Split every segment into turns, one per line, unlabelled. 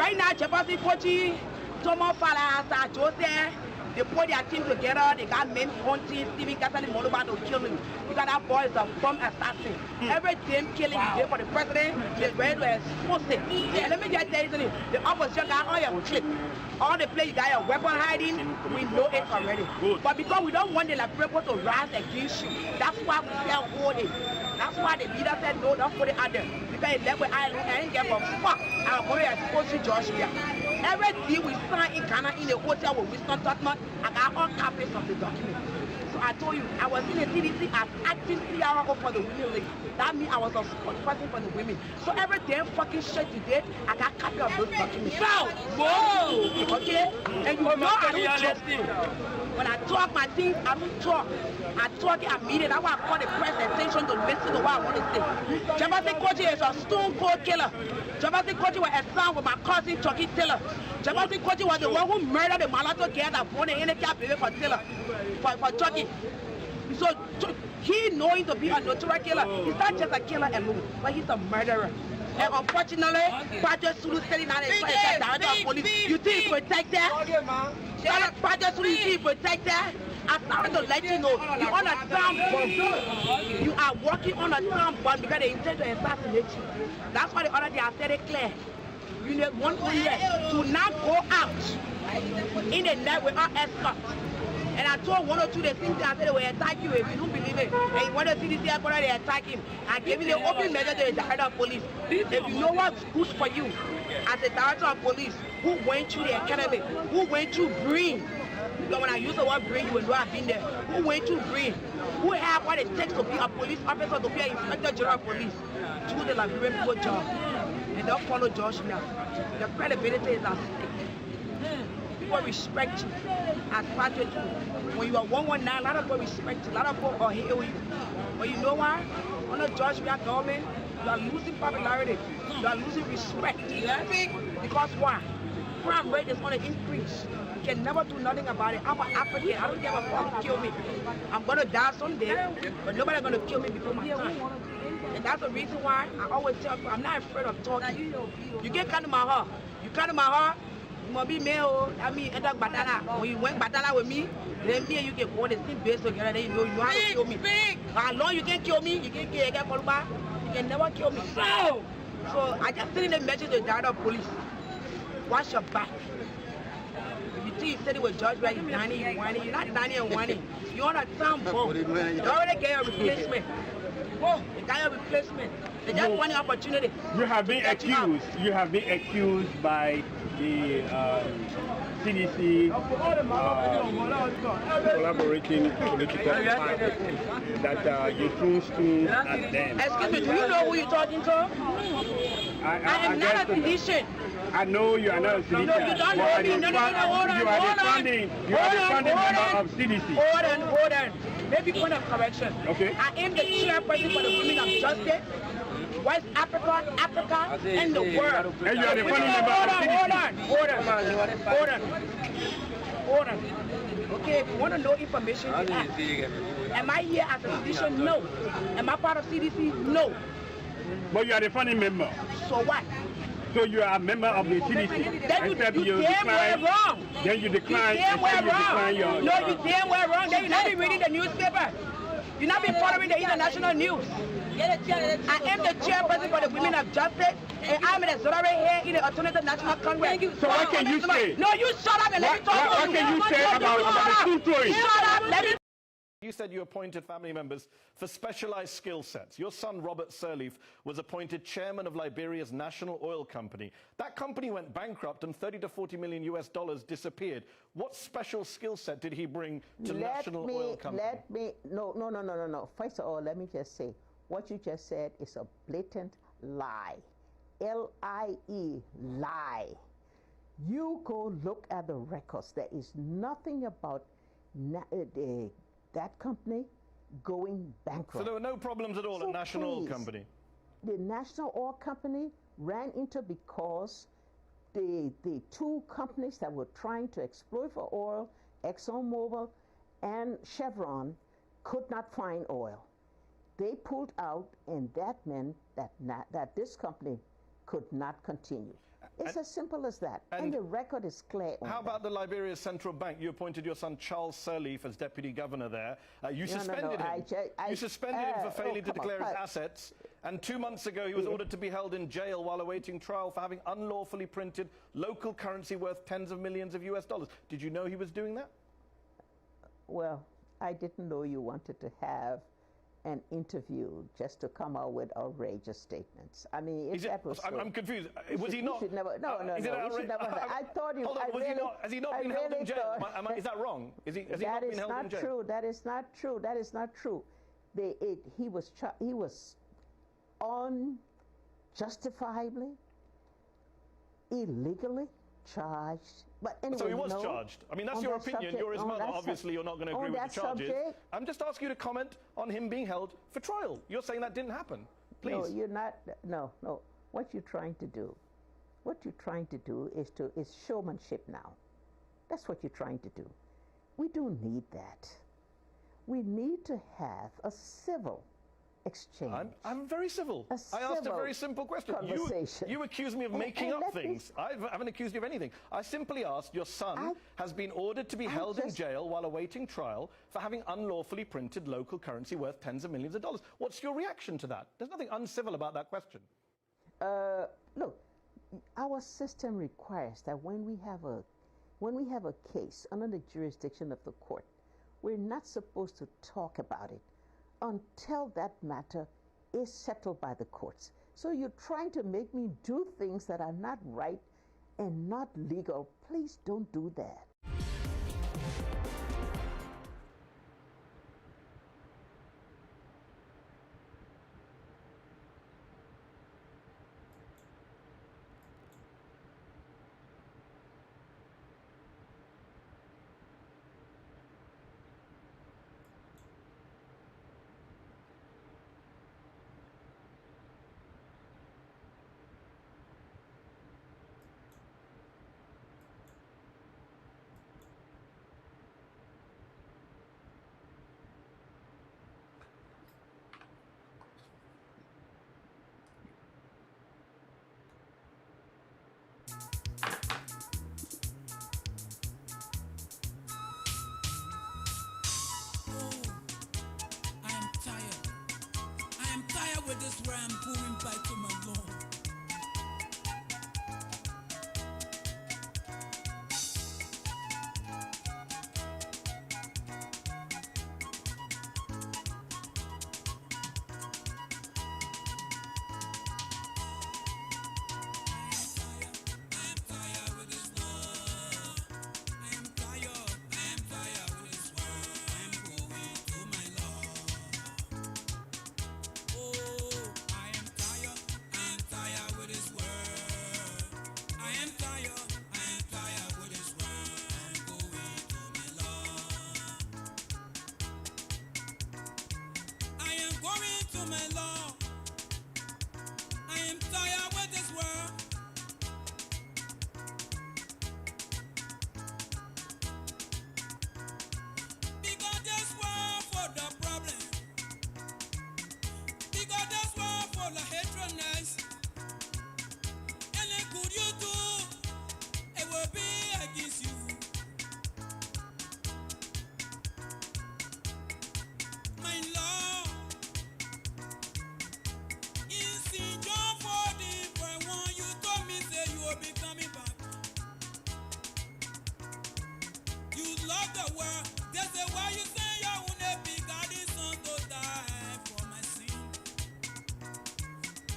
Right now, Jefferson Kochi, Thomas Fala, Jose, they put their team together. They got men hunting, Stephen Cassidy, Mulbah to kill him. You got that boy is a bomb assassin. Every damn killing you did for the president, they're ready to expose it. Yeah, let me just tell you something. The opposition got all your clip. All the place you got your weapon hiding, we know it already. But because we don't want the people to rise against you, that's why we tell hold it. That's why the leader said no, don't put it out there. Because it left with I ain't give a fuck. I'm going to expose you, Joshua. Every day we sign in Ghana in a hotel with Winston Tottenham, I got all copies of the document. So I told you, I was in the CDC as acting CRO for the Women League. That means I was a spokesperson for the women. So every damn fucking shit you did, I got copy of those documents. Whoa! Okay? And you know I don't talk. When I talk my things, I don't talk. I talk it, I mean it. That's why I call the press attention to listen to what I want to say. Jefferson Kochi is a stone cold killer. Jefferson Kochi was a son with my cousin Chucky Taylor. Jefferson Kochi was the one who murdered the mulatto girl that born in the cap for Taylor, for Chucky. So he knowing to be a notorious killer, he's not just a killer alone, but he's a murderer. And unfortunately, Patrick Sulu sitting down and saying director of police. You think he protect that? Patrick Sulu, you think he protect that? I started to let you know, you're on a time bomb. You are working on a time bomb because they intend to assassinate you. That's why the other day I said it clear. You need one year to not go out in the night without escort. And I told one or two the same thing. I said they will attack you if you don't believe it. And you want to see this headquarters, they attack him. I gave you the open measure to the director of police. If you know what's good for you, as a director of police, who went through the academy, who went through green. Because when I use the word brain, you will know I've been there. Who went to brain? Who have what it takes to be a police officer, to be an inspector general of police? Do the Liberian people job. And don't follow Josh now. The credibility is at stake. People respect you as Patrick. When you are 119, a lot of people respect you. A lot of people are hail you. But you know why? Under Josh government, you are losing popularity. You are losing respect. Because why? Crime rate is on the increase. You can never do nothing about it. I'm an African. I don't give a fuck. Kill me. I'm gonna die someday, but nobody's gonna kill me before my time. And that's the reason why I always tell people I'm not afraid of talking. You get cut to my heart. You cut to my heart. You must be male. I mean, enter Batala. When you went Batala with me, then me and you can go the same base together. Then you know you have to kill me. How long you can kill me? You can kill Mulbah. You can never kill me. So I just send in a message to the director of police. Watch your back. If you think you said it was judged by you whining, you're not whining and whining. You're on a town bomb. You already get your replacement. They got your replacement. They just want an opportunity.
You have been accused. You have been accused by the CDC collaborating political parties that you threw stones at them.
Excuse me, do you know who you're talking to? I am not a physician.
I know you are not a CDC.
No, you don't know me. No, hold on.
You are the founding member of CDC.
Hold on. Maybe point of correction.
Okay.
I am the chairperson for the Women of Justice, West Africa, and the world.
And you are the founding member of CDC.
Hold on. Okay, if you want to know information, you ask. Am I here as a physician? No. Am I part of CDC? No.
But you are the founding member.
So what?
So you are a member of the CDC.
Then you damn well wrong.
Then you decline.
You damn well wrong. No, you damn well wrong. Then you not be reading the newspaper. You not be following the international news. I am the chairperson for the Women of Justice, and I'm an auxiliary here in the Alternative National Congress.
So what can you say?
No, you shut up and let me talk.
What can you say about the truth story?
Shut up, let me.
You said you appointed family members for specialized skill sets. Your son, Robert Sirleaf, was appointed chairman of Liberia's national oil company. That company went bankrupt and 30 to 40 million US dollars disappeared. What special skill set did he bring to national oil company?
No. First of all, let me just say, what you just said is a blatant lie. L-I-E, lie. You go look at the records. There is nothing about that company going bankrupt.
So there were no problems at all at National Oil Company?
The National Oil Company ran into because the two companies that were trying to exploit for oil, ExxonMobil and Chevron, could not find oil. They pulled out, and that meant that this company could not continue. It's as simple as that. And the record is clear on
How about the Liberia Central Bank? You appointed your son Charles Sirleaf as deputy governor there. You suspended him. You suspended him for failing to declare his assets. And 2 months ago, he was ordered to be held in jail while awaiting trial for having unlawfully printed local currency worth tens of millions of US dollars. Did you know he was doing that?
Well, I didn't know you wanted to have an interview just to come out with outrageous statements. I mean,
I'm confused. Was he not?
No. I thought you.
Hold on, has he not been held in jail? Is that wrong? Has he not been held in jail?
That is not true. That is not true. He was unjustifiably, illegally charged. But anyway,
so he was charged. I mean, that's your opinion. You're his mother. Obviously, you're not going to agree with the charges. I'm just asking you to comment on him being held for trial. You're saying that didn't happen. Please.
No, you're not. No. What you're trying to do is showmanship now. That's what you're trying to do. We don't need that. We need to have a civil exchange.
I'm very civil. I asked a very simple question. You accuse me of making up things. I haven't accused you of anything. I simply asked, your son has been ordered to be held in jail while awaiting trial for having unlawfully printed local currency worth tens of millions of dollars. What's your reaction to that? There's nothing uncivil about that question.
Look, our system requires that when we have a case under the jurisdiction of the court, we're not supposed to talk about it until that matter is settled by the courts. So you're trying to make me do things that are not right and not legal. Please don't do that.
With this ram going back to my Lord.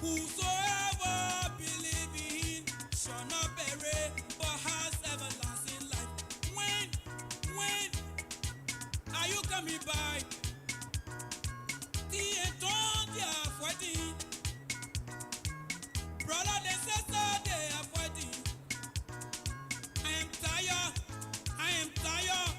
Whosoever believe in shall not perish, but has everlasting life. When are you coming by? They are fighting. Brother, they sister, they are fighting. I am tired. I am tired.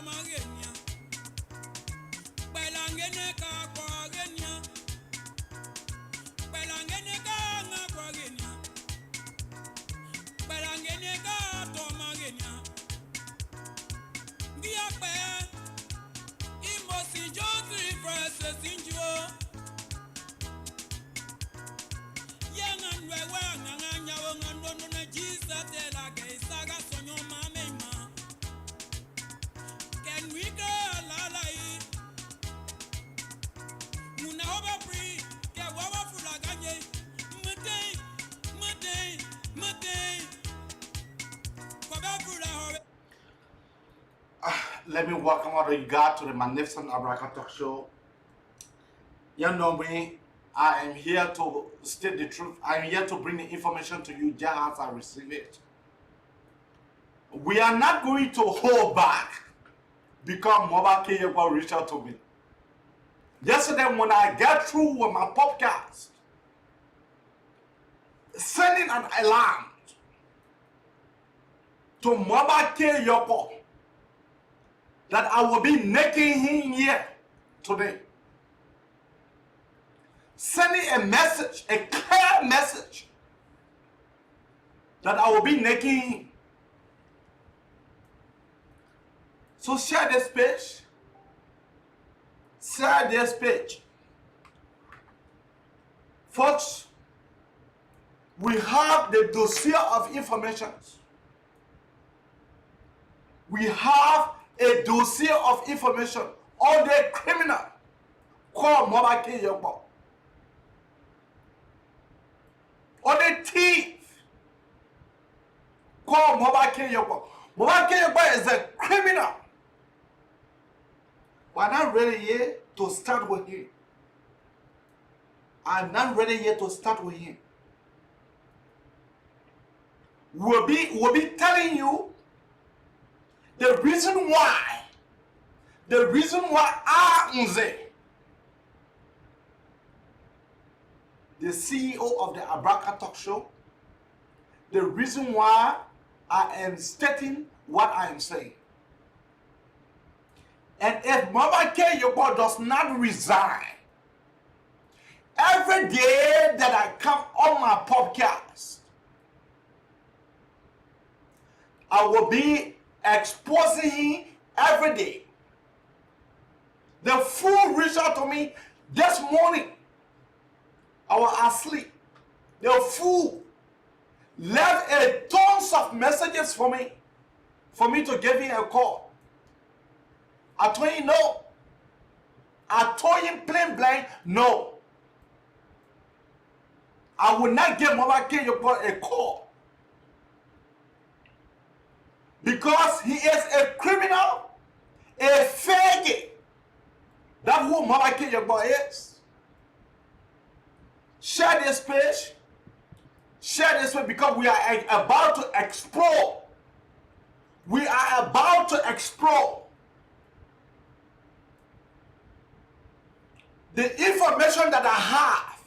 magenia. Belangene ka kwagenia. Belangene ka nga kwagenia. Belangene ka to magenia. Dia pe imosi jotri precious injo. Yangan wewe nganga wonga no na Jesus de la que saga sonyo mame ma. Can we go la la yi? Muna oba free, ke wawa fula ganye. Mate. Kwa fula hobe.
Let me welcome all of you guys to the magnificent Abraka Talk Show. You know me, I am here to state the truth. I am here to bring the information to you just as I receive it. We are not going to hold back because Mulbah Yorgbor reached out to me. Yesterday when I got through with my podcast, sending an alarm to Mulbah Yorgbor that I will be making him here today. Sending a message, a clear message, that I will be making him. So share this page. Share this page. Folks, we have the dossier of information. We have a dossier of information on the criminal called Mulbah Yorgbor, on the thief called Mulbah Yorgbor. Mulbah Yorgbor is a criminal. We're not ready yet to start with him. I'm not ready yet to start with him. We'll be telling you the reason why Nze, the CEO of the Abraka Talk Show, the reason why I am stating what I am saying. And if Mulbah Yorgbor does not resign, every day that I come on my podcast, I will be exposing him every day. The fool reached out to me this morning. I was asleep. The fool left a tons of messages for me to give him a call. I told him no. I told him plain blank no. I will not give Mulbah Yorgbor a call. Because he is a criminal, a faggot. That's who Mulbah Yorgbor is. Share this page. Share this page because we are about to explore. We are about to explore the information that I have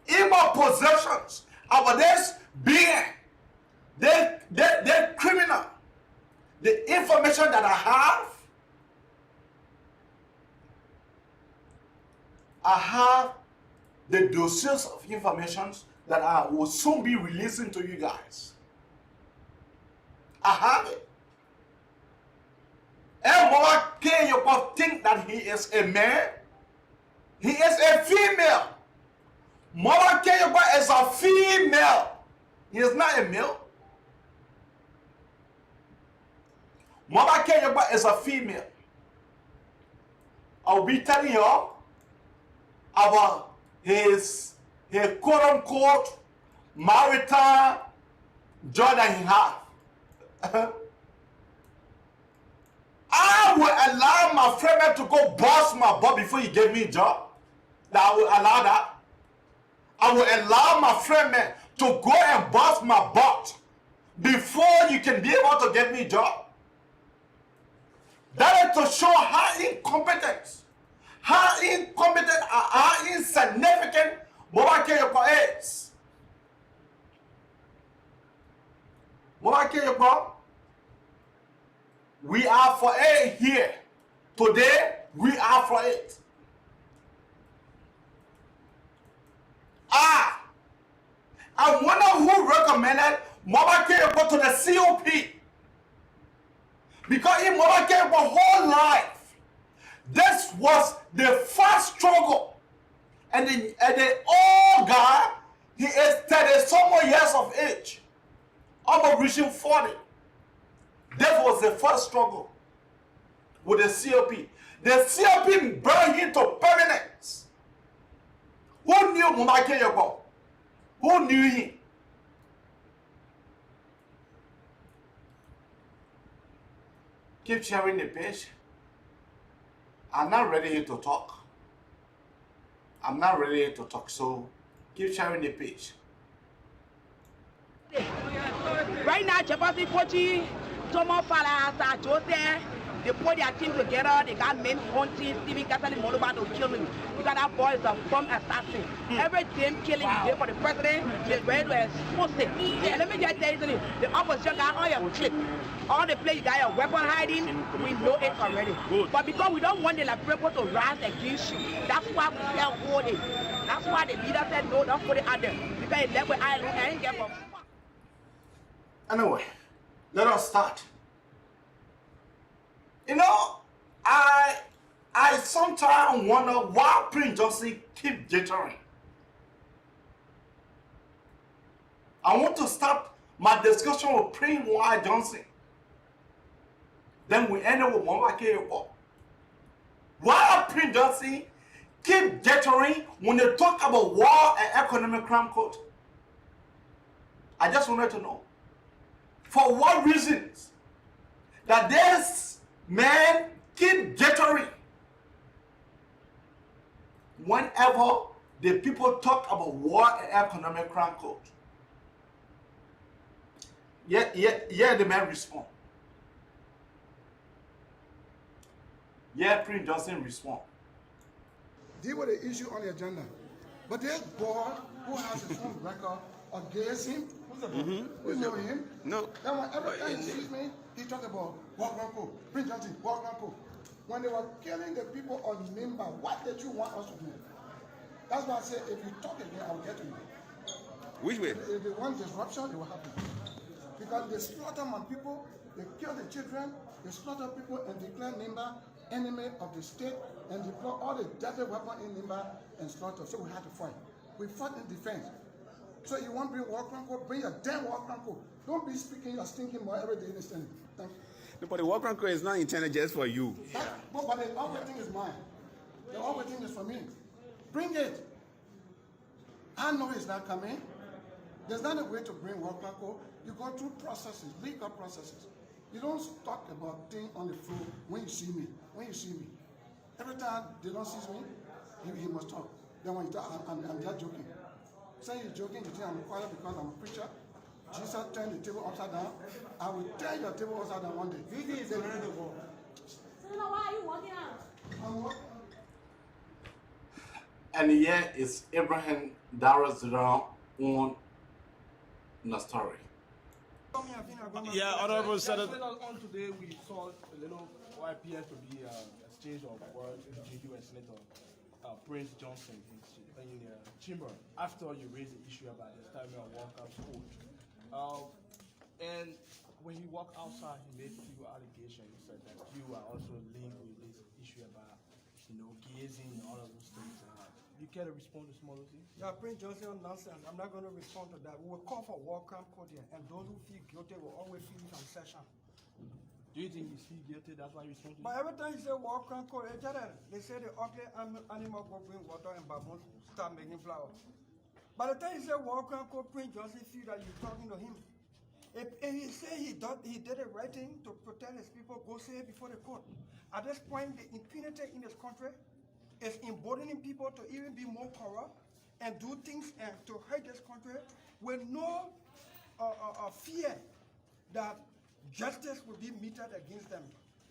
in my possessions about this being the criminal. The information that I have the dossiers of information that I will soon be releasing to you guys. I have it. And Mulbah Yorgbor think that he is a man. He is a female. Mulbah Yorgbor is a female. He is not a male. Mulbah Yorgbor is a female. I'll be telling you about his quote-unquote marital joy that he have. I will allow my friend to go bust my butt before he gave me a job. That I will allow that. I will allow my friend to go and bust my butt before you can be able to get me a job. That is to show how incompetent, how insignificant Mulbah Yorgbor is. Mulbah Yorgbor We are for it here. Today, we are for it. I wonder who recommended Mulbah go to the COP. Because in Mulbah whole life, this was the first struggle. And the old guy, he is 30-some more years of age, almost reaching 40. That was the first struggle with the COP. The COP brought him to permanence. Who knew Mulbah? Who knew him? Keep sharing the page. I'm not ready to talk. I'm not ready to talk, so keep sharing the page.
Right now, Chapati Pochi, Tomo Fala, Jose, they put their team together, they got men hunting, Stephen Catholic Mulbah to kill him. Because that boy is a bomb assassin. Every team killing he did for the president, they're ready to expose it. And let me just tell you something, the opposition got all your clip. All the place you got your weapon hiding, we know it already. But because we don't want the people to rise against you, that's why we tell hold it. That's why the leader said no, don't put it out there. Because it left with I ain't get from.
Anyway, let us start. You know, I sometimes wonder why Prince Johnson keep jittering. I want to start my discussion with Prince Johnson. Then we end up with Mulbah. Why Prince Johnson keep jittering when they talk about war and economic crime code? I just wanted to know. For what reasons that this man keep jittering whenever the people talk about war and economic crime code? Yeah, the man respond. Yeah, Prince Johnson respond.
Deal with the issue on the agenda. But this boy who has his own record against him, who's the boy? You know him?
No.
Then when every time he sees me, he talk about Walk Prince Johnson, Walk. When they were killing the people on Mulbah, what did you want us to do? That's why I say if you talk again, I will get to you.
Which way?
If they want disruption, it will happen. Because they slaughter my people, they kill the children, they slaughter people and declare Mulbah enemy of the state and deploy all the deadly weapons in Mulbah and slaughter. So we had to fight. We fought in defense. So you want to bring war crime code? Bring your damn war crime code. Don't be speaking your stinking more every day in this thing. Thank you.
No, but the war crime code is not intended just for you.
But the everything is mine. The everything is for me. Bring it. I know it's not coming. There's not a way to bring war crime code. You go through processes, legal processes. You don't talk about things on the floor when you see me. When you see me. Every time they don't see me, he must talk. Then when you talk, I'm just joking. Say you're joking, you think I'm quiet because I'm a preacher. Jesus turned the table upside down. I will turn your table upside down one day. Jesus is ready to go.
So now why are you walking out?
I'm walking.
And here is Abraham Darasdram on the story.
Yeah, Honorable Senator. On today, we saw a little what appears to be exchange of words between you and Senator Prince Johnson in the chamber after you raised the issue about the establishment of walkout code. And when he walked outside, he made a few allegations. He said that you are also linked with this issue about, gazing and all of those things. You care to respond to small things?
Yeah, Prince Johnson nonsense. I'm not going to respond to that. We will call for war crime code here, and those who feel guilty will always feel some session.
Do you think he's still guilty? That's why you respond to
But every time you say war crime code, they say the ugly animal go bring water and baboons start making flowers. By the time you say war crime code, Prince Johnson feel that you're talking to him. If he say he did the right thing to protect his people, go say it before the court. At this point, the impunity in this country is emboldening people to even be more corrupt and do things and to hurt this country with no fear that justice will be meted against them.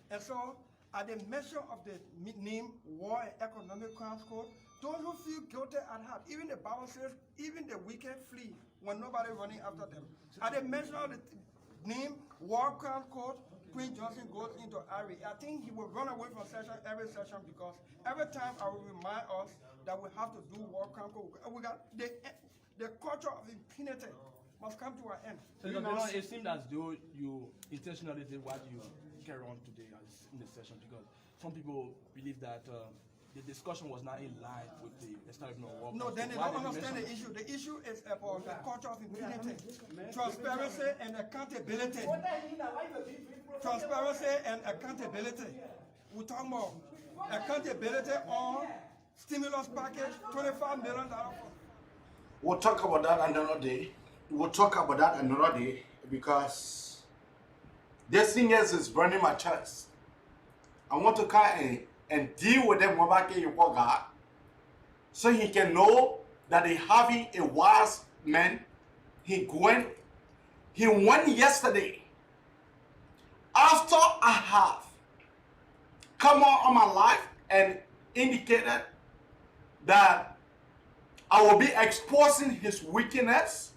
And so, at the mention of the name War and Economic Crimes Code, those who feel guilty at heart, even the Bible says, even the wicked flee when nobody running after them. At the mention of the name War Crime Code, Prince Johnson goes into Ari, I think he will run away from session every session because every time I will remind us that we have to do war conquer. We got the culture of impunity must come to an end.
So it seemed as though you intentionally did what you carry on today as in the session because some people believe that the discussion was not in line with the establishment of war.
No, then they don't understand the issue. The issue is about the culture of impunity, transparency and accountability. Transparency and accountability. We're talking about accountability on stimulus package, $25 million.
We'll talk about that another day. We'll talk about that another day because this thing is burning my chest. I want to come and deal with them God so he can know that they having a wise man. He went yesterday after I have come on my life and indicated that I will be exposing his wickedness.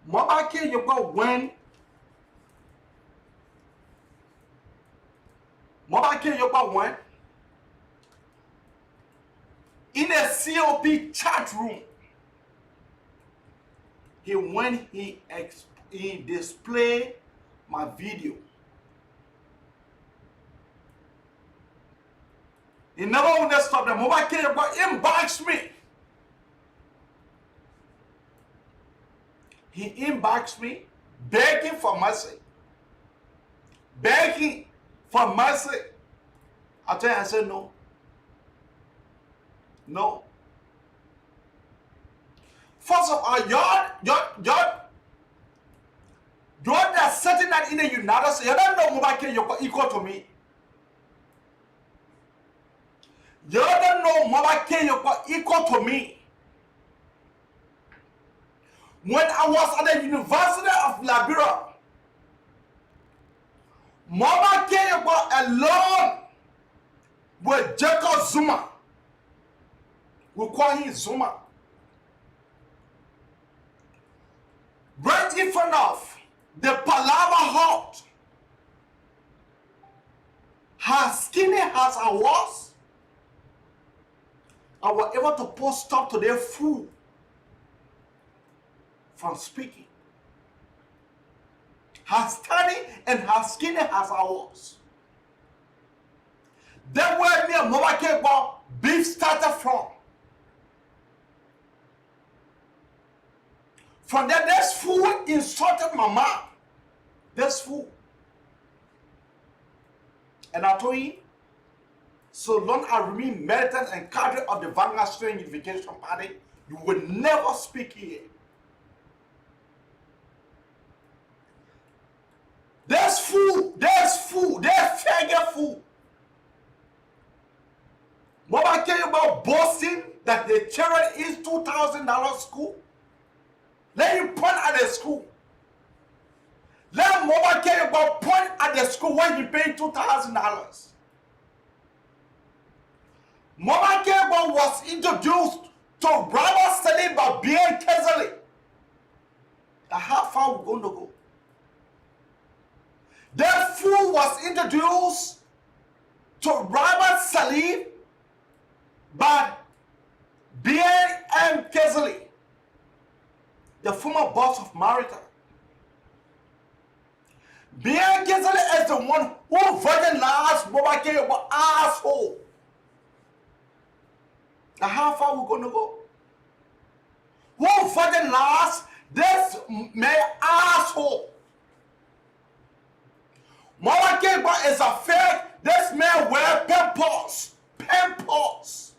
Mabake Yorgbor when Mabake Yorgbor when in a COP chat room, he displayed my video. He never would stop them. Mabake Yorgbor inboxed me. He inboxed me, begging for mercy. Begging for mercy. I tell you, I said no. No. First of all, you're just setting that in the United States. You don't know Mabake Yorgbor equal to me. You don't know Mabake Yorgbor equal to me. When I was at the University of Liberia, Mabake Yorgbor alone with Jacob Zuma. We call him Zuma. Right in front of the Palava Hut, as skinny as I was able to put stop to their food from speaking. As tiny and as skinny as I was. That's where me and Mabake Yorgbor beef started from. From there, this fool insulted my mom. This fool. And I told him, so long as I remain militant and cadre of the Vanguard Student Unification Party, you will never speak here. This fool, this faggot fool. Mabake Yorgbor boasting that the children is $2,000 school. Let him point at the school. Let Mabake Yorgbor point at the school when he paid $2,000. Mabake Yorgbor was introduced to Brother Salim by B.N. Kezeli. How far we going to go? That fool was introduced to Robert Salim by B.N. Kezeli, the former boss of Marita. B.N. Kezeli is the one who virginized Mabake Yorgbor asshole. Now how far we going to go? Who virginized this man asshole? Mabake Yorgbor is a fake. This man wear pimples. Pimples.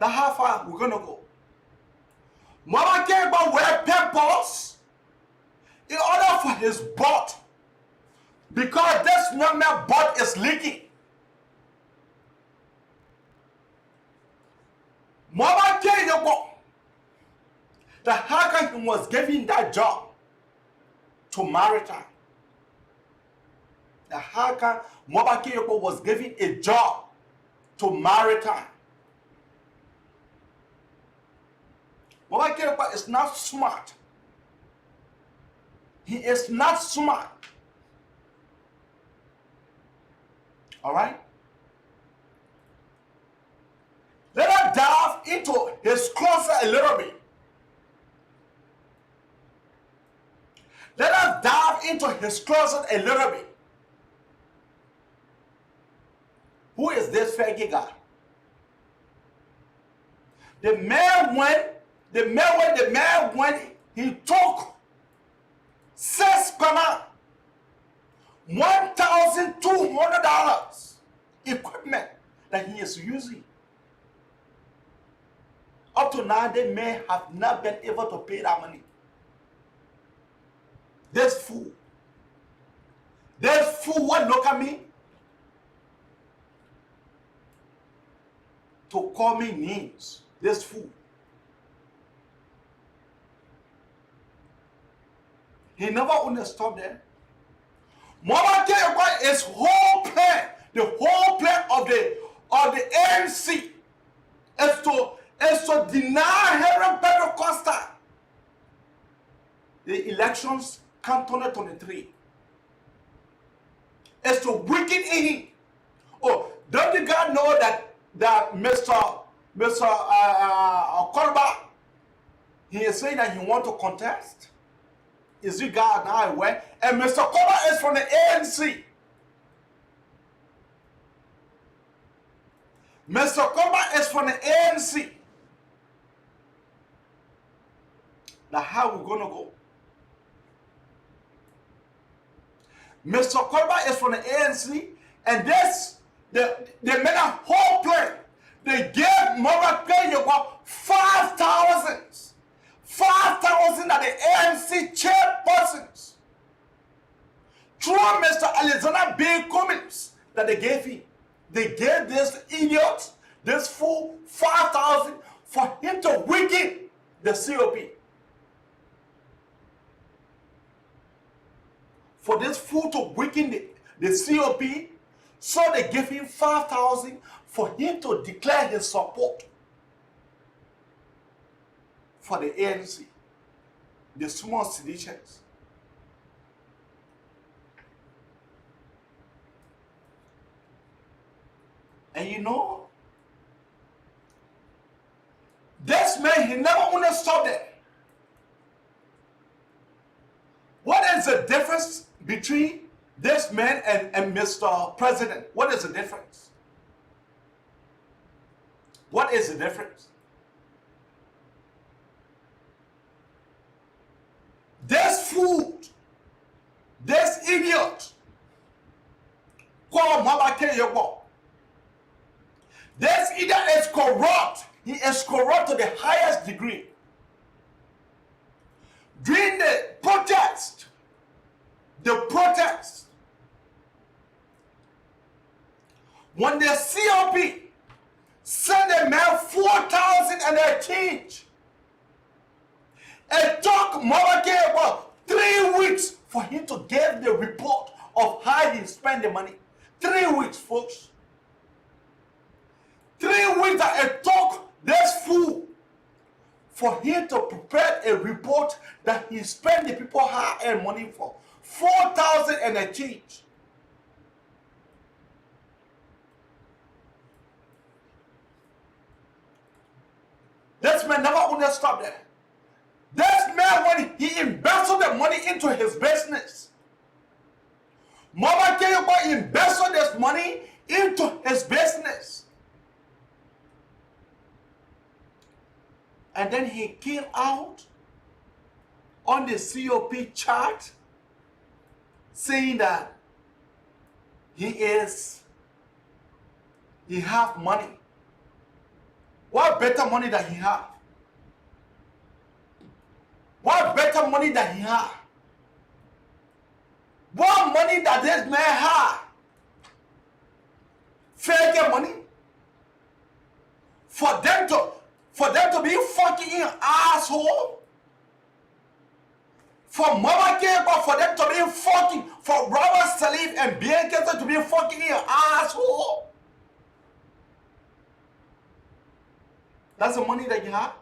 Now how far we gonna go? Mabake Yorgbor wear pimples in order for his butt. Because this young man's butt is leaking. Mabake Yorgbor, the hacker was giving that job to Marita. The hacker Mabake Yorgbor was giving a job to Marita. Mabake Yorgbor is not smart. He is not smart. All right? Let us dive into his closet a little bit. Let us dive into his closet a little bit. Who is this faggy guy? The man went, he took $1,200 equipment that he is using. Up to now, the man have not been able to pay that money. This fool will look at me to call me names. This fool. He never understood there. Mulbah his whole plan, the whole plan of the ANC is to deny Herod Pentecostal the elections come 2023. Is to weaken him. Oh, don't the guy know that Mr. Yorgbor, he is saying that he want to contest? Is the guy now aware? And Mr. Yorgbor is from the ANC. Mr. Yorgbor is from the ANC. Now how we gonna go? Mr. Yorgbor is from the ANC, and this they made a whole plan. They gave Mulbah Yorgbor 5,000 at the ANC chairpersons through Mr. Alexander B. Cummings that they gave him. They gave this idiot, this fool, 5,000 for him to weaken the COP. For this fool to weaken the COP, so they gave him 5,000 for him to declare his support for the ANC, the small seditionists. And you know, this man, he never understood that. What is the difference between this man and Mr. President? What is the difference? What is the difference? This fool, this idiot, called Mulbah Yorgbor, this idiot is corrupt. He is corrupt to the highest degree. During the protest, when the COP sent a man 4,000 and a change, it took Mulbah Yorgbor 3 weeks for him to give the report of how he spent the money. 3 weeks, folks. 3 weeks that it took this fool for him to prepare a report that he spent the people hard-earned money for. 4,000 and a change. This man never understood that. This man, when he invested the money into his business, Mulbah Yorgbor invested this money into his business. And then he came out on the COP chart saying that he have money. What better money that he have? What better money that he have? What money that this man have? Fake money? For them to be fucking in asshole? For Mulbah Yorgbor, for them to be fucking, for Robert Salif and Bianca to be fucking in asshole? That's the money that you have?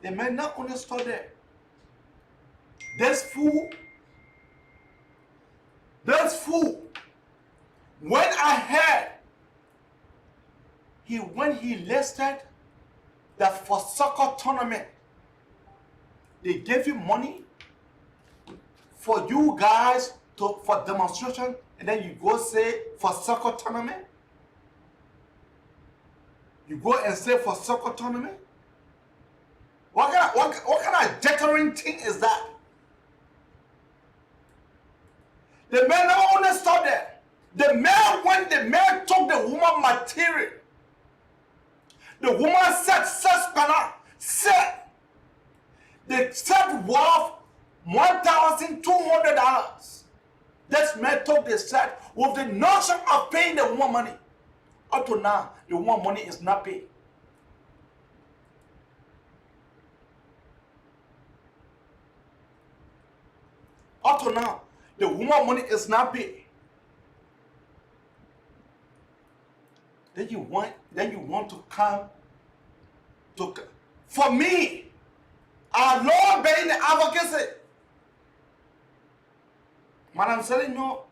The man not only stop there. This fool, when I heard when he listed that for soccer tournament, they gave him money for you guys for demonstration, and then you go say for soccer tournament. You go and say for soccer tournament. What kind of deterring thing is that? The man not only stopped there. When the man took the woman material, the woman said, they said worth $1,200. This man took the set with the notion of paying the woman money. Up to now, the woman money is not paid. Up to now, the woman money is not paid. Then you want to come to, for me, I love being the advocacy. Madam Salif, no.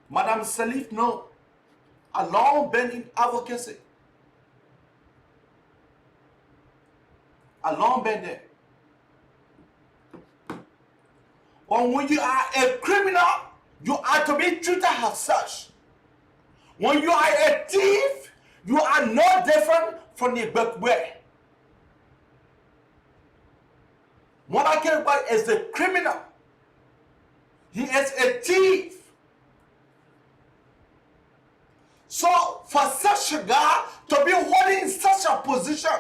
Madam Salif, no. I love being in advocacy. I love being there. But when you are a criminal, you are to be treated as such. When you are a thief, you are no different from the backway. Mulbah is a criminal. He is a thief. So for such a guy to be holding such a position,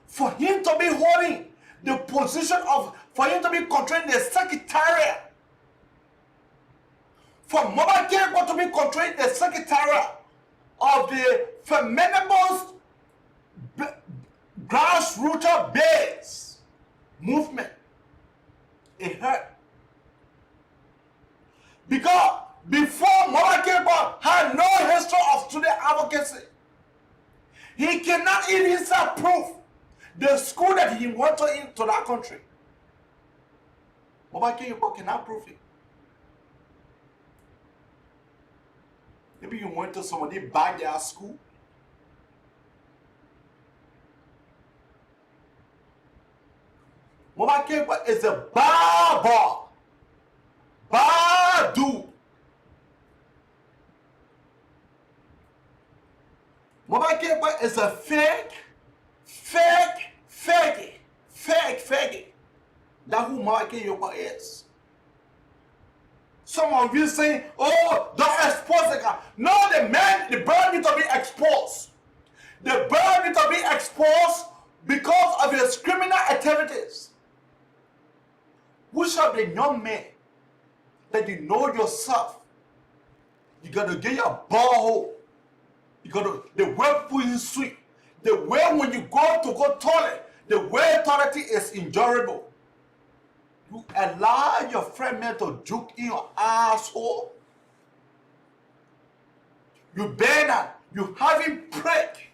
for him to be holding the position of, for him to be controlling the secretariat, for Mulbah to be controlling the secretariat of the feminist grassroots base movement, it hurt. Because before Mulbah had no history of student advocacy, he cannot even prove the school that he went to into that country. Mulbah cannot prove it. Maybe you went to somebody buy their school. Mulbah is a barber. Badu. Mulbah is a fake. That's who Mulbah is. Some of you saying, oh, don't expose the guy. No, the bird needs to be exposed. The bird needs to be exposed because of his criminal activities. Which of the young men that you know yourself, you got to get your borehole. You got to, the way putting sweep, the way when you go toilet, the way toilet is endurable. You allow your friend man to juke in your asshole. You better, you have him prick.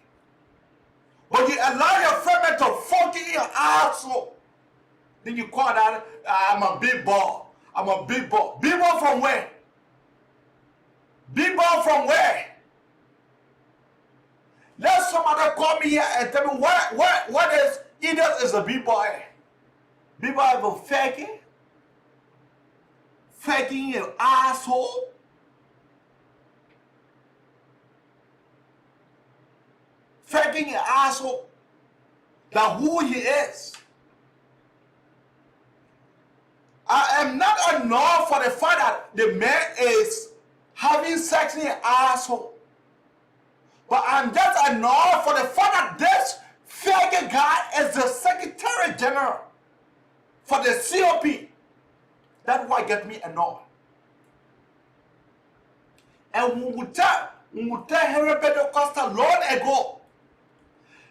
But you allow your friend man to fuck in your asshole. Then you call that, I'm a big ball. I'm a big ball. Big ball from where? Big ball from where? Let somebody call me here and tell me what is idiot is a big boy. Big boy have a faking your asshole. Faking your asshole. That who he is. I am not enough for the fact that the man is having sex in your asshole. But I'm just enough for the fact that this fake guy is the Secretary General for the COP. That's why get me annoyed. And we would tell Henry Pedro Costa long ago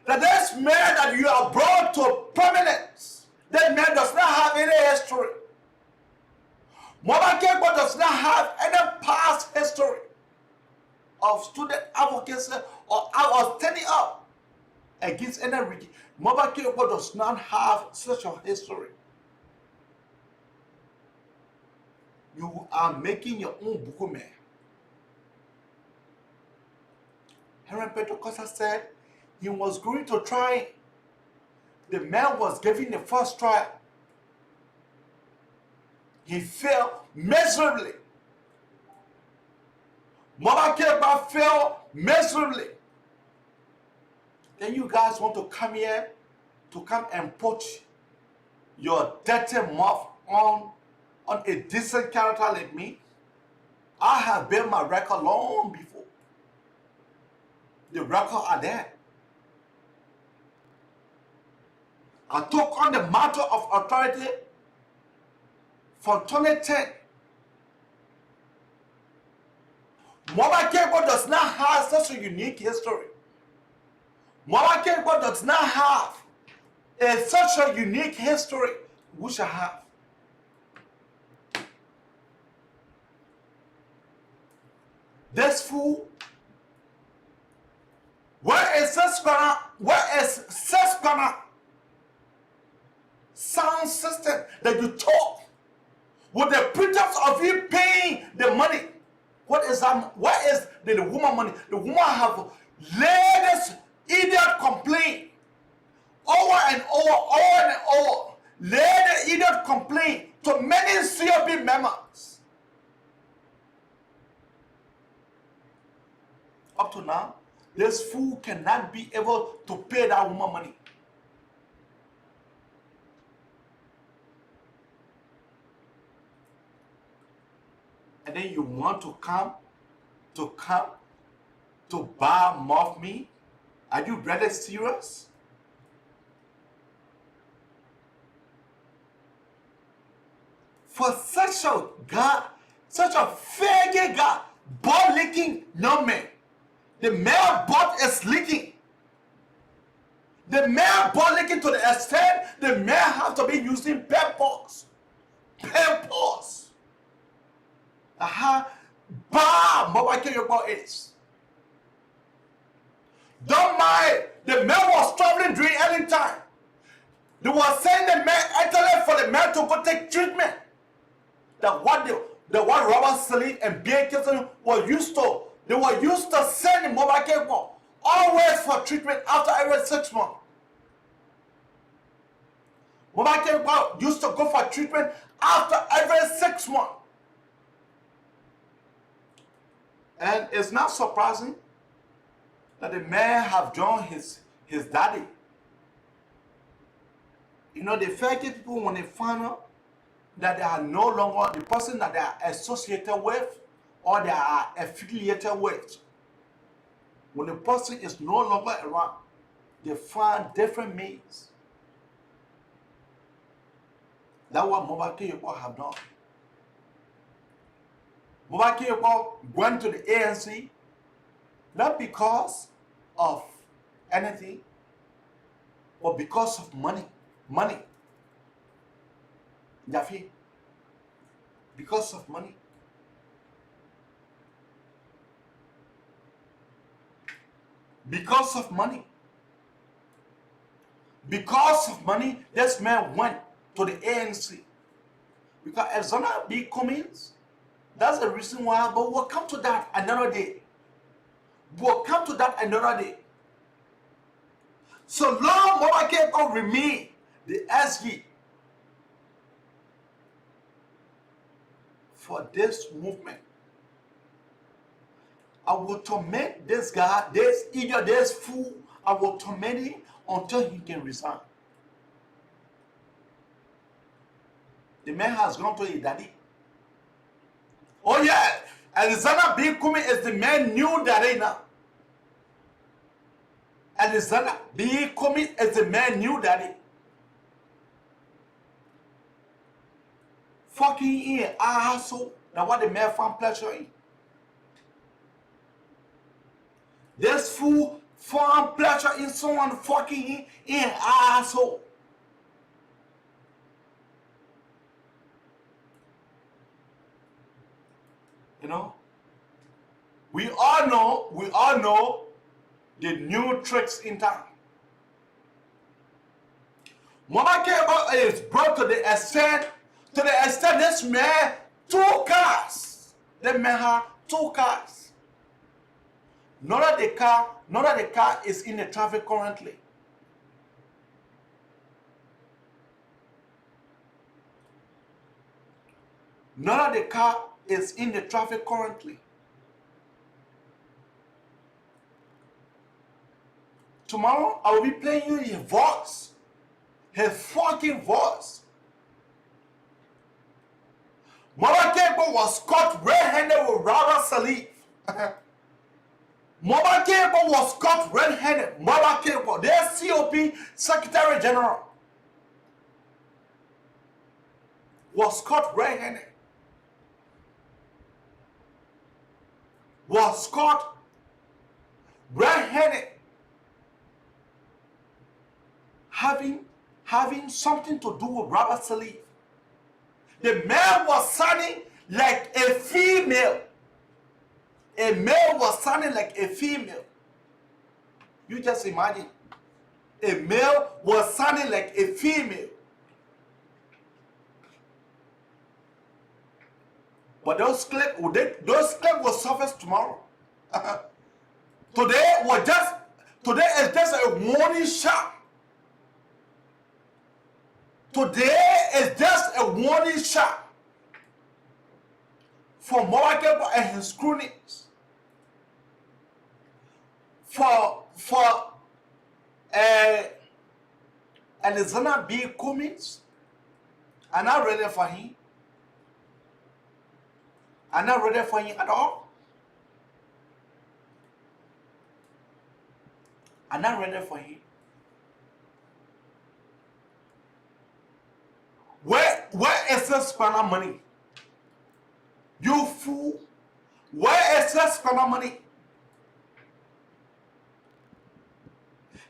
that this man that you are brought to prominence, that man does not have any history. Mulbah does not have any past history of student advocacy or standing up against any region. Mulbah Yorgbor does not have such a history. You are making your own bukume. Henry Pentecosta said he was going to try. The man was given the first try. He failed miserably. Mulbah Yorgbor failed miserably. Then you guys want to come here to come and put your dirty mouth on a decent character like me? I have built my record long before. The record are there. I took on the matter of authority from 2010. Mulbah Yorgbor does not have such a unique history. Mulbah Yorgbor does not have such a unique history which I have. This fool, where is Sesquana sound system that you talk with the pretext of you paying the money? What is that? Where is the woman money? The woman have latest idiot complaint over and over. Latest idiot complaint to many COP members. Up to now, this fool cannot be able to pay that woman money. And then you want to come to bar mouth me? Are you really serious? For such a God, such a faggot God, ball licking young man. The man butt is leaking. The man butt leaking to the extent the man have to be using pampers. Pampers. Bah, Mulbah Yorgbor is. Don't mind, the man was traveling during any time. They were saying the man actually for the man to go take treatment. That what Robert Salim and B.A. Kilson were used to. They were used to sending Mulbah Yorgbor always for treatment after every 6 months. Mulbah Yorgbor used to go for treatment after every 6 months. And it's not surprising that the man have joined his daddy. You know, the faggot people, when they find out that they are no longer the person that they are associated with or they are affiliated with, when the person is no longer around, they find different means. That's what Mulbah Yorgbor have done. Mulbah Yorgbor went to the ANC not because of anything, but because of money. Money. Jafi. Because of money. Because of money. Because of money, this man went to the ANC. Because Alexander B. Cummings, that's the reason why, but we'll come to that another day. We'll come to that another day. So long Mulbah Yorgbor remain the SG for this movement, I will torment this guy, this idiot, this fool. I will torment him until he can resign. The man has gone to his daddy. Oh yeah, Alexander B. Cummings is the man new daddy now. Alexander B. Cummings is the man new daddy. Fucking in asshole. Now what the man found pleasure in. This fool found pleasure in someone fucking in asshole. You know? We all know the new tricks in town. Mulbah Yorgbor is brought to the extent this man 2 cars. The man had 2 cars. None of the car is in the traffic currently. None of the car is in the traffic currently. Tomorrow I will be playing you his voice. His fucking voice. Mulbah Yorgbor was caught red-handed with Robert Salif. Mulbah Yorgbor was caught red-handed. Mulbah Yorgbor, the COP Secretary General, was caught red-handed. Was caught red-handed. Having something to do with Robert Salif. The man was sounding like a female. A male was sounding like a female. You just imagine. A male was sounding like a female. But those clips will surface tomorrow. Today is just a warning shot. Today is just a warning shot for Mulbah Yorgbor and his cronies. For Alexander B. Cummings, I'm not ready for him. I'm not ready for him at all. I'm not ready for him. Where is the spender money? You fool. Where is the spender money?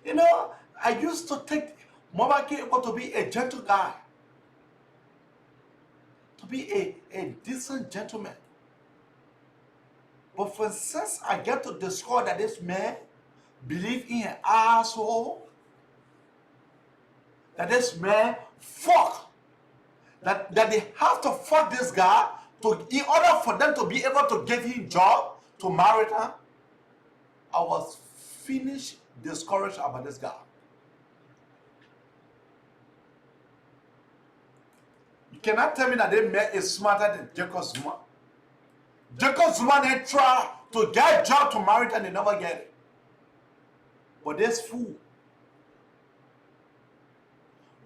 You know, I used to take Mulbah Yorgbor to be a gentle guy. To be a decent gentleman. But since I get to discover that this man believes in an asshole, that this man fuck, that they have to fuck this guy in order for them to be able to give him job to marry her, I was finished discouraged about this guy. You cannot tell me that this man is smarter than Jacob Zuma. Jacob Zuma they try to get a job to marry her and they never get it. But this fool,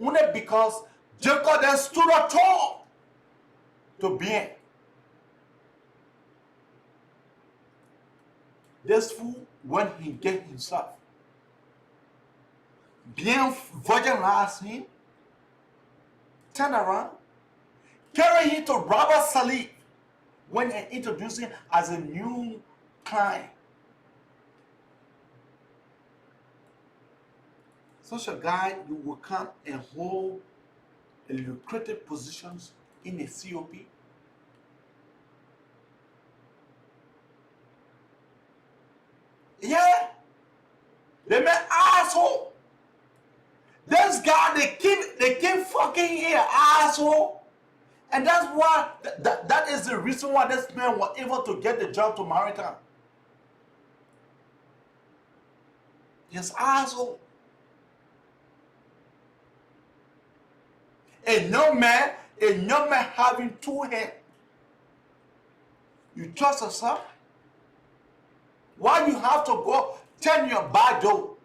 only because Jacob then stood up tall to be. This fool, when he get himself, bien virginized him, turn around, carry him to Robert Salif when they introduce him as a new client. Such a guy, you will come and hold a lucrative positions in a COP. Yeah, they make asshole. This guy, they keep fucking here, asshole. And that's why, that is the reason why this man was able to get the job to Maritime. Yes, asshole. A young man having 2 hands. You trust yourself? Why you have to go turn your bado,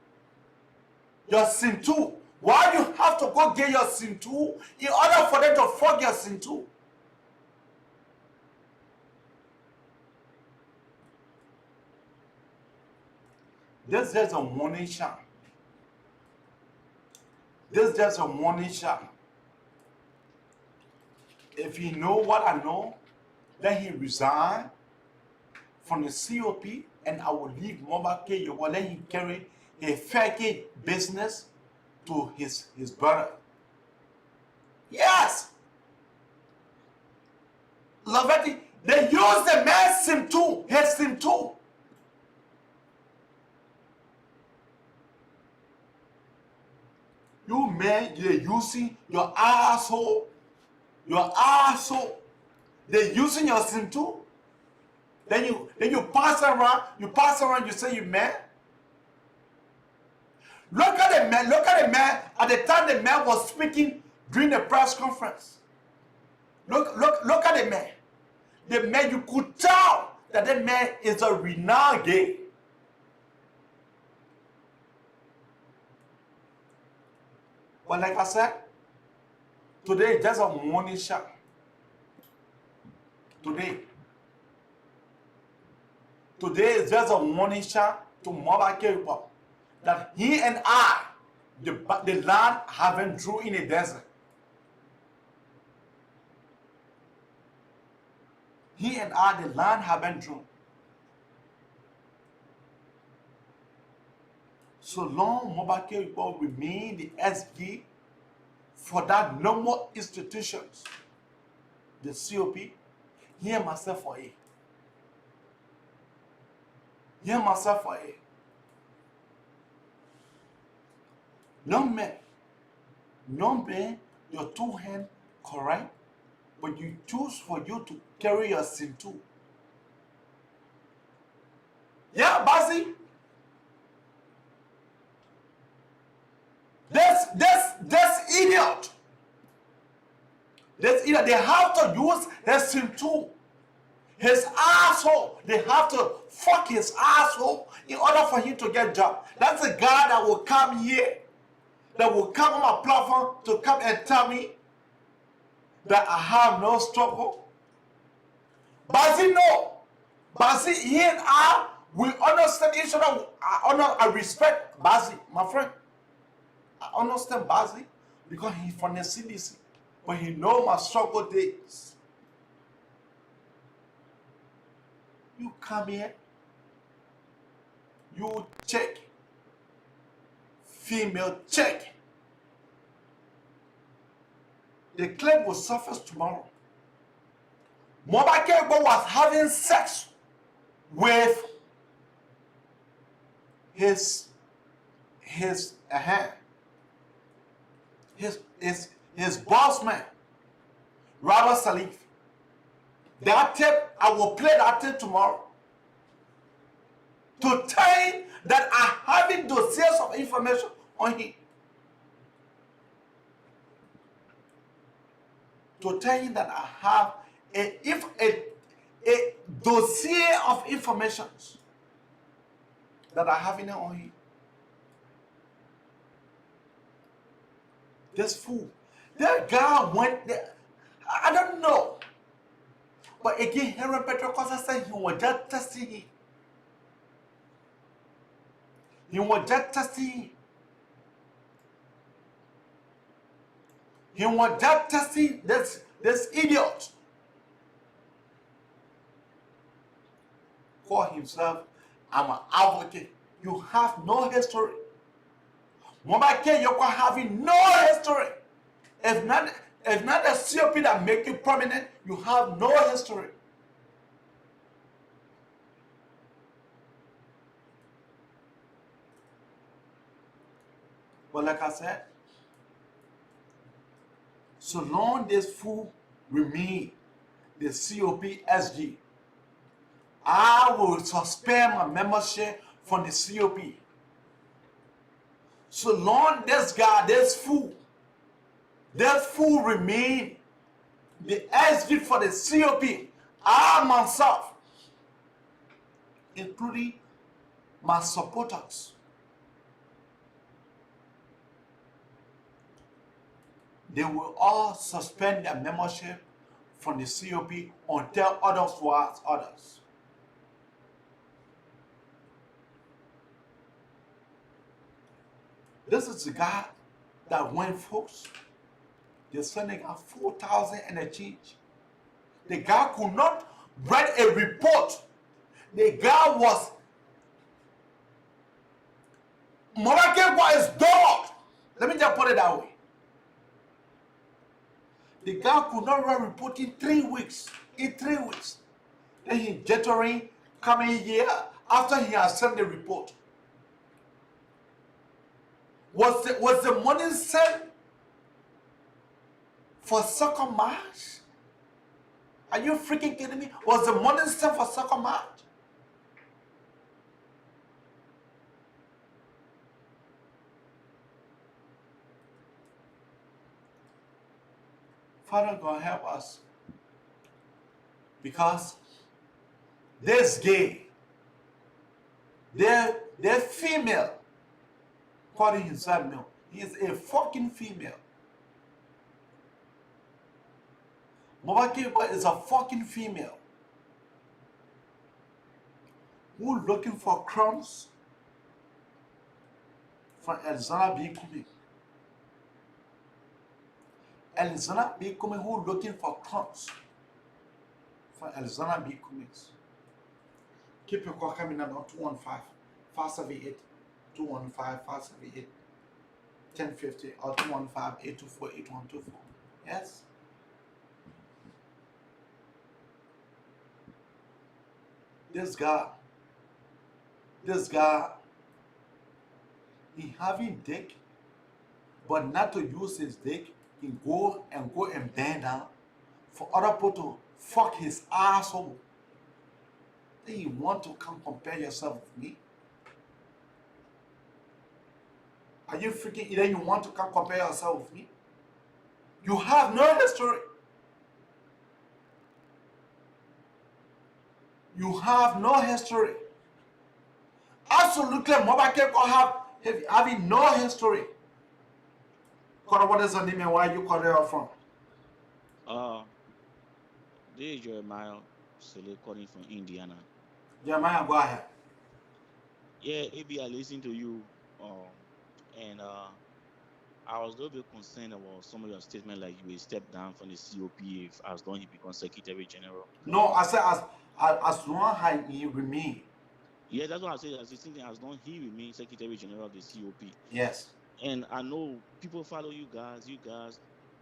your sin-2? Why you have to go get your sin-2 in order for them to fuck your sin-2? This is just a warning shot. This is just a warning shot. If he know what I know, then he resign from the COP and I will leave Mulbah Yorgbor, let him carry a fake business to his brother. Yes! Lavetti, they use the man's SIM2, his SIM2. You man, you're using your asshole. Your asshole. They're using your sin too. Then you pass around, you say you man. Look at the man at the time the man was speaking during the press conference. Look at the man. The man, you could tell that the man is a renowned gay. But like I said, today is just a morning shot. Today is just a warning shot to Mulbah people that he and I, the land haven't drew in a desert. He and I, the land haven't drawn. So long Mulbah people remain the SG for that normal institutions, the COP, he and myself for it. Hear myself for it. Young man, your two hands correct, but you choose for you to carry your sin too. Yeah, Bazi. This idiot. This idiot. They have to use their sin too. His asshole, they have to fuck his asshole in order for him to get job. That's a guy that will come here, that will come on my platform to come and tell me that I have no struggle. Bazi, no. Bazi, he and I, we understand each other. I respect Bazi, my friend. I understand Bazi because he's from the CDC, but he knows my struggle days. You come here, you check, female check. The claim will surface tomorrow. Mulbah was having sex with his boss man, Robert Salif. That tape, I will play that tape tomorrow. To tell him that I have dossiers of information on him. To tell him that I have a dossier of information that I have in on him. This fool. That guy went there. I don't know. But again, Henry Petrocosta said he was just testing him. He was just testing him. He was just testing this idiot. Call himself, I'm an advocate. You have no history. Mulbah, you're having no history. If not the COP that make you prominent, you have no history. But like I said, so long this fool remain the COP SG, I will suspend my membership from the COP. So long this guy, this fool remain the SG for the COP, I myself, including my supporters, they will all suspend their membership from the COP until others will ask others. This is the guy that went, folks. They're sending out 4,000 and a change. The guy could not write a report. The guy was Mulbah is dog. Let me just put it that way. The guy could not write a report in 3 weeks. In 3 weeks. Then he jittering, coming here after he has sent the report. Was the money sent for soccer match? Are you freaking kidding me? Was the money sent for soccer match? Father God, help us. Because this gay, they're female, calling himself male. He is a fucking female. Mulbah is a fucking female who looking for crumbs from Elzana B. Kumi. Elzana B. Kumi who looking for crumbs from Elzana B. Kumi. Keep your call coming up on 215 578 215 578 1050 or 215 824 8124. Yes? This guy, he having dick, but not to use his dick, he go and bend down for other people to fuck his asshole. Then you want to come compare yourself with me? Are you freaking? Then you want to come compare yourself with me? You have no history. You have no history. Absolutely, Mulbah having no history. What is your name and where you call it from?
This is Jeremiah calling from Indiana.
Jeremiah, go ahead.
Yeah, AB, I listened to you, and I was a little bit concerned about some of your statements, like you will step down from the COP if as long as he becomes Secretary General.
No, I said as long as he remain.
Yeah, that's what I said. As long as he remains Secretary General of the COP.
Yes.
And I know people follow you guys. You guys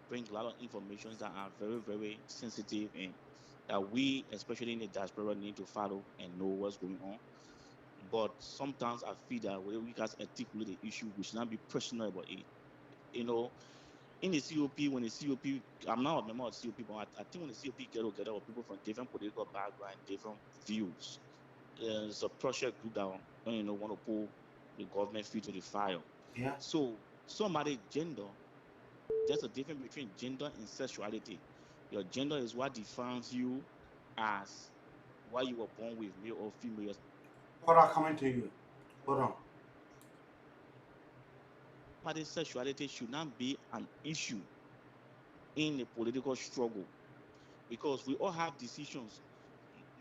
bring a lot of information that are very, very sensitive, and that we, especially in the diaspora, need to follow and know what's going on. But sometimes I feel that when we guys articulate the issue, we should not be personal about it. You know, in the COP, when the COP, I'm not a member of the COP, but I think when the COP get together with people from different political backgrounds, different views, there's a project group that want to pull the government feet to the fire.
Yeah.
So somebody gender, there's a difference between gender and sexuality. Your gender is what defines you as what you were born with, male or female.
What are coming to you? Hold on.
Somebody's sexuality should not be an issue in the political struggle, because we all have decisions.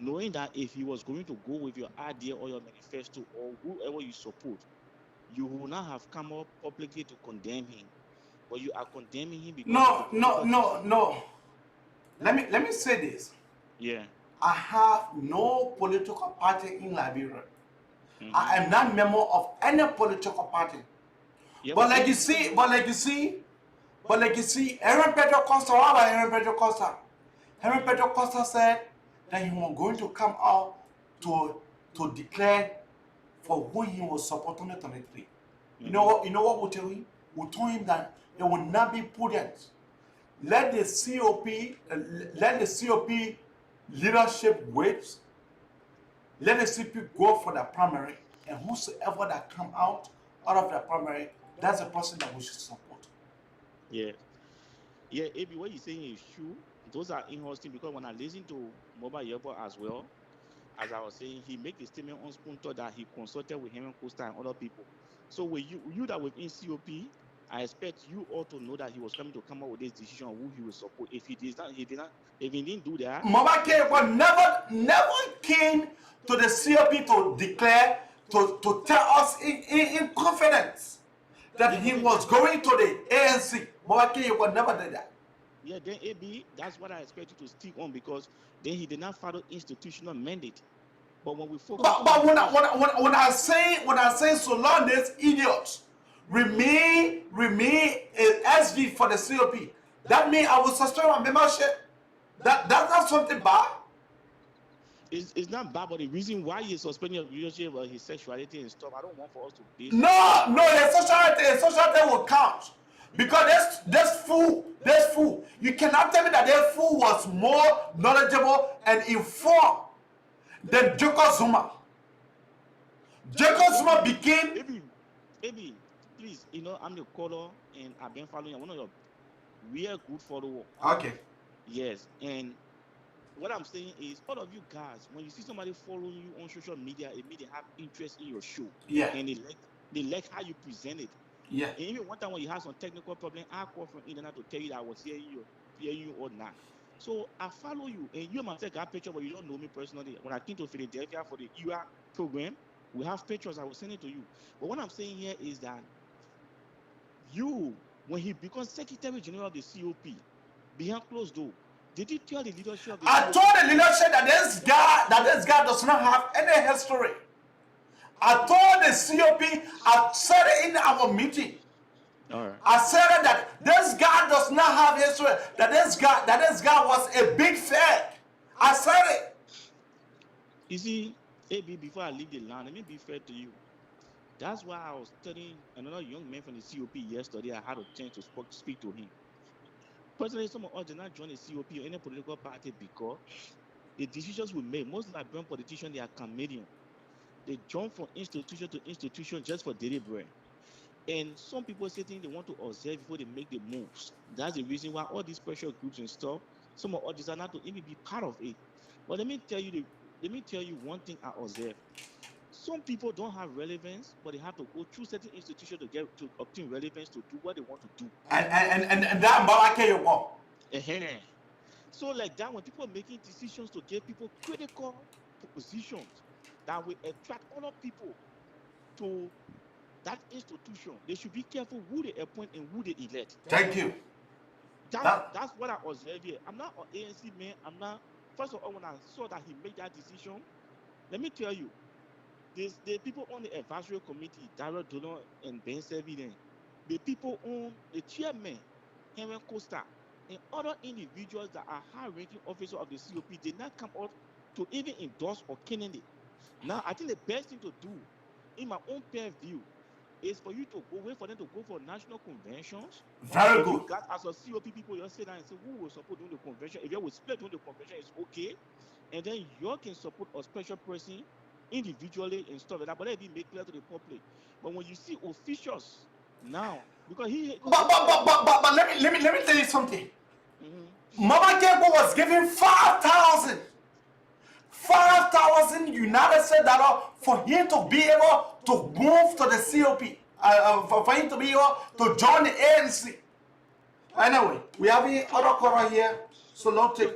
Knowing that if he was going to go with your idea or your manifesto or whoever you support, you will not have come up publicly to condemn him, but you are condemning him because
no. Let me say this.
Yeah.
I have no political party in Liberia. I am not member of any political party. Yeah, but like you see, Aaron Pedro Costa, what about Aaron Pedro Costa? Aaron Pedro Costa said that he was going to come out to declare for who he was supporting in 2023. You know what we tell him? We told him that it will not be prudent. Let the COP leadership wait. Let the COP go for the primary, and whosoever that come out of the primary, that's the person that we should support.
Yeah. Yeah, AB, what you're saying is true. Those are interesting, because when I listen to Mulbah Yorgbor as well, as I was saying, he make a statement on Spunto that he consulted with him and Costa and other people. So with you that within COP, I expect you all to know that he was coming to come up with this decision on who he will support. If he didn't do that.
Mulbah Yorgbor never came to the COP to declare, to tell us in confidence that he was going to the ANC. Mulbah Yorgbor never did that.
Yeah, then AB, that's what I expect you to stick on, because then he did not follow institutional mandate. But when we focus,
when I say so long these idiots remain SV for the COP, that means I will suspend my membership. That's not something bad.
It's not bad, but the reason why he's suspending your relationship his sexuality and stuff, I don't want for us to base.
No, the sexuality will count. Because this fool, you cannot tell me that this fool was more knowledgeable and informed than Jacob Zuma. Jacob Zuma became.
Baby, please, I'm the caller and I've been following one of your real good follower.
Okay.
Yes, and what I'm saying is, all of you guys, when you see somebody following you on social media, it means they have interest in your show.
Yeah.
And they like how you present it.
Yeah.
And even one time when you had some technical problem, I called from internet to tell you that I was hearing you or not. So I follow you, and you myself got picture, but you don't know me personally. When I came to Philadelphia for the ERA program, we have pictures I was sending to you. But what I'm saying here is that you, when he becomes Secretary General of the COP, behind closed door, did you tell the leadership of the
I
COP?
told the leadership that this guy does not have any history. I told the COP, I said it in our meeting.
All right.
I said that this guy does not have history. That this guy was a big fag. I said it.
You see, AB, before I leave the land, let me be fair to you. That's why I was telling another young man from the COP yesterday. I had a chance to speak to him. Personally, some of us did not join the COP or any political party because the decisions we make, most Liberian politicians, they are Canadian. They jump from institution to institution just for daily bread. And some people say things they want to observe before they make the moves. That's the reason why all these pressure groups and stuff, some of us desire not to even be part of it. But let me tell you one thing I observe. Some people don't have relevance, but they have to go through certain institutions to obtain relevance to do what they want to do.
And that Mbawake
Uh-huh. So like that, when people are making decisions to give people critical positions that will attract other people to that institution, they should be careful who they appoint and who they elect.
Thank you.
That's what I observe here. I'm not an ANC man. I'm not. First of all, when I saw that he made that decision, let me tell you, the people on the advisory committee, Darrell Dolan and Ben Serviden, the people on the chairman, Henry Costa, and other individuals that are high-ranking officers of the COP did not come out to even endorse or candidate. Now, I think the best thing to do, in my own pair view, is for you to wait for them to go for national conventions.
Very good.
You guys, as a COP people, you sit down and say who will support during the convention. If you will split during the convention, it's okay. And then you can support a special person individually and stuff like that. But let it be made clear to the public. But when you see officials now, because
but let me tell you something. Mama Kebo was given 5,000 United States dollar for him to be able to move to the COP, for him to be able to join the ANC. Anyway, we have other caller here, so don't take.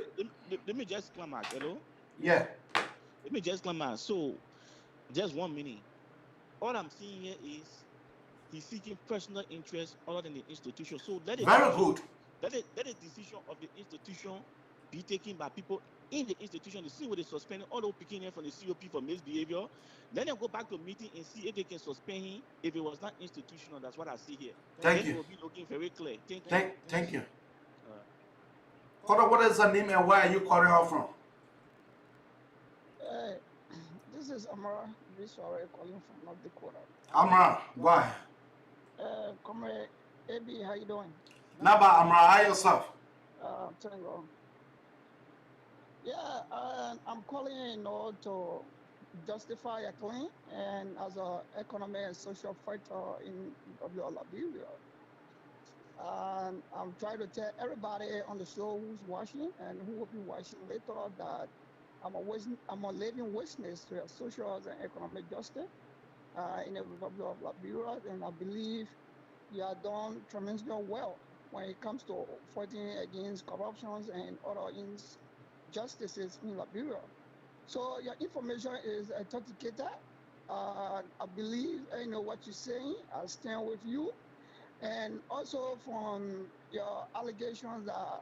Let me just come out. Hello.
Yeah.
Let me just come out. So, just 1 minute. All I'm seeing here is he's seeking personal interest other than the institution. So let it
very good.
Let the decision of the institution be taken by people in the institution to see what they suspending all those picking him from the COP for misbehavior. Then they'll go back to meeting and see if they can suspend him if it was not institutional. That's what I see here.
Thank you.
It will be looking very clear. Thank you.
Thank you. Kota, what is the name and where are you calling out from?
This is Amara Viswara calling from North Dakota.
Amara, go ahead.
Comrade AB, how you doing?
Not bad, Amara. How yourself?
Thank God. Yeah, I'm calling in order to justify a claim and as an economic and social fighter in Liberia. I'm trying to tell everybody on the show who's watching and who will be watching later that I'm a living witness to social and economic justice in the Republic of Liberia, and I believe you have done tremendously well when it comes to fighting against corruptions and other injustices in Liberia. So your information is authenticated. I believe I know what you're saying. I stand with you. And also from your allegations that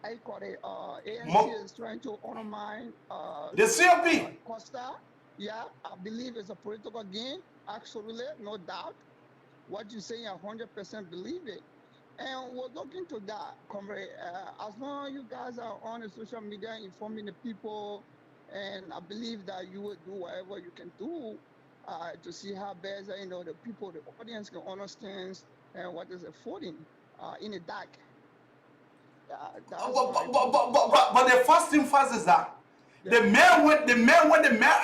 I call it ANC is trying to undermine
the COP.
Costa. Yeah, I believe it's a political game. Absolutely, no doubt. What you're saying, I 100% believe it. And we're looking to that, comrade. As long as you guys are on the social media informing the people, and I believe that you will do whatever you can do to see how best the people, the audience can understand and what is it, voting in the dark. That's
But,
my
but, but, but, but, but the first thing first is that the man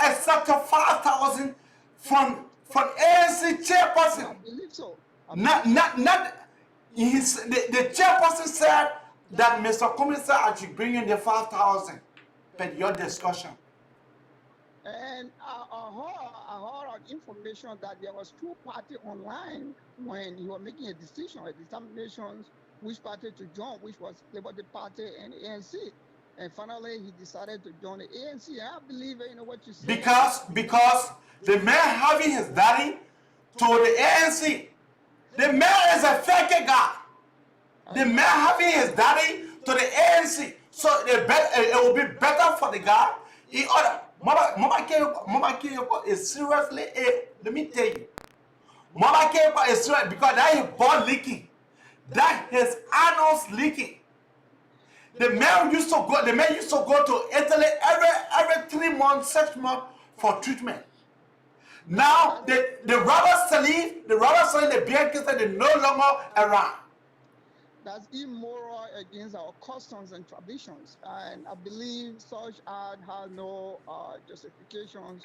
accepted 5,000 from ANC chairperson.
I believe so.
Not the chairperson said that Mr. Cummings said I should bring in the 5,000. But your discussion.
And I heard information that there was two parties online when you were making a decision, a determination which party to join, which was Labour Party and ANC. And finally, he decided to join the ANC. I believe, you know what you say.
Because the man having his daddy to the ANC, the man is a fake guy. The man having his daddy to the ANC, so it will be better for the guy. In order, Mama Kiyoko is seriously let me tell you, Mama Kiyoko is serious because that is born leaking, that his anus leaking. The man used to go to Italy every 3 months, 6 months for treatment. Now the rubber sleeve, the beer kiss, they're no longer around.
That's immoral against our customs and traditions, and I believe such act have no justifications,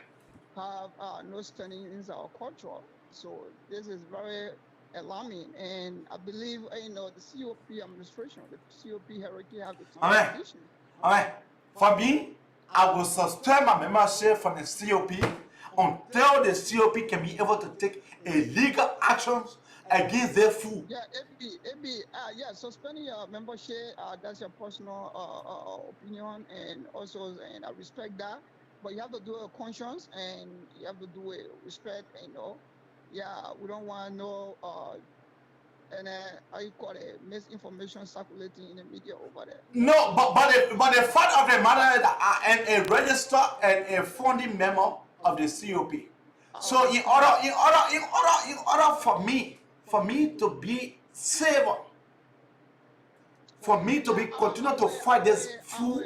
have no standing in our culture. So this is very alarming, and I believe the COP administration, the COP hierarchy have to
Amen. Amen. For me, I will suspend my membership from the COP until the COP can be able to take illegal actions against their food.
Yeah, yeah, suspending your membership, that's your personal opinion, and also, and I respect that, but you have to do it with conscience, and you have to do it with respect, yeah, we don't want no, how you call it, misinformation circulating in the media over there.
No, but the fact of the matter is that I am a registered and a founding member of the COP. So in order for me to be safe, for me to be continue to fight this food.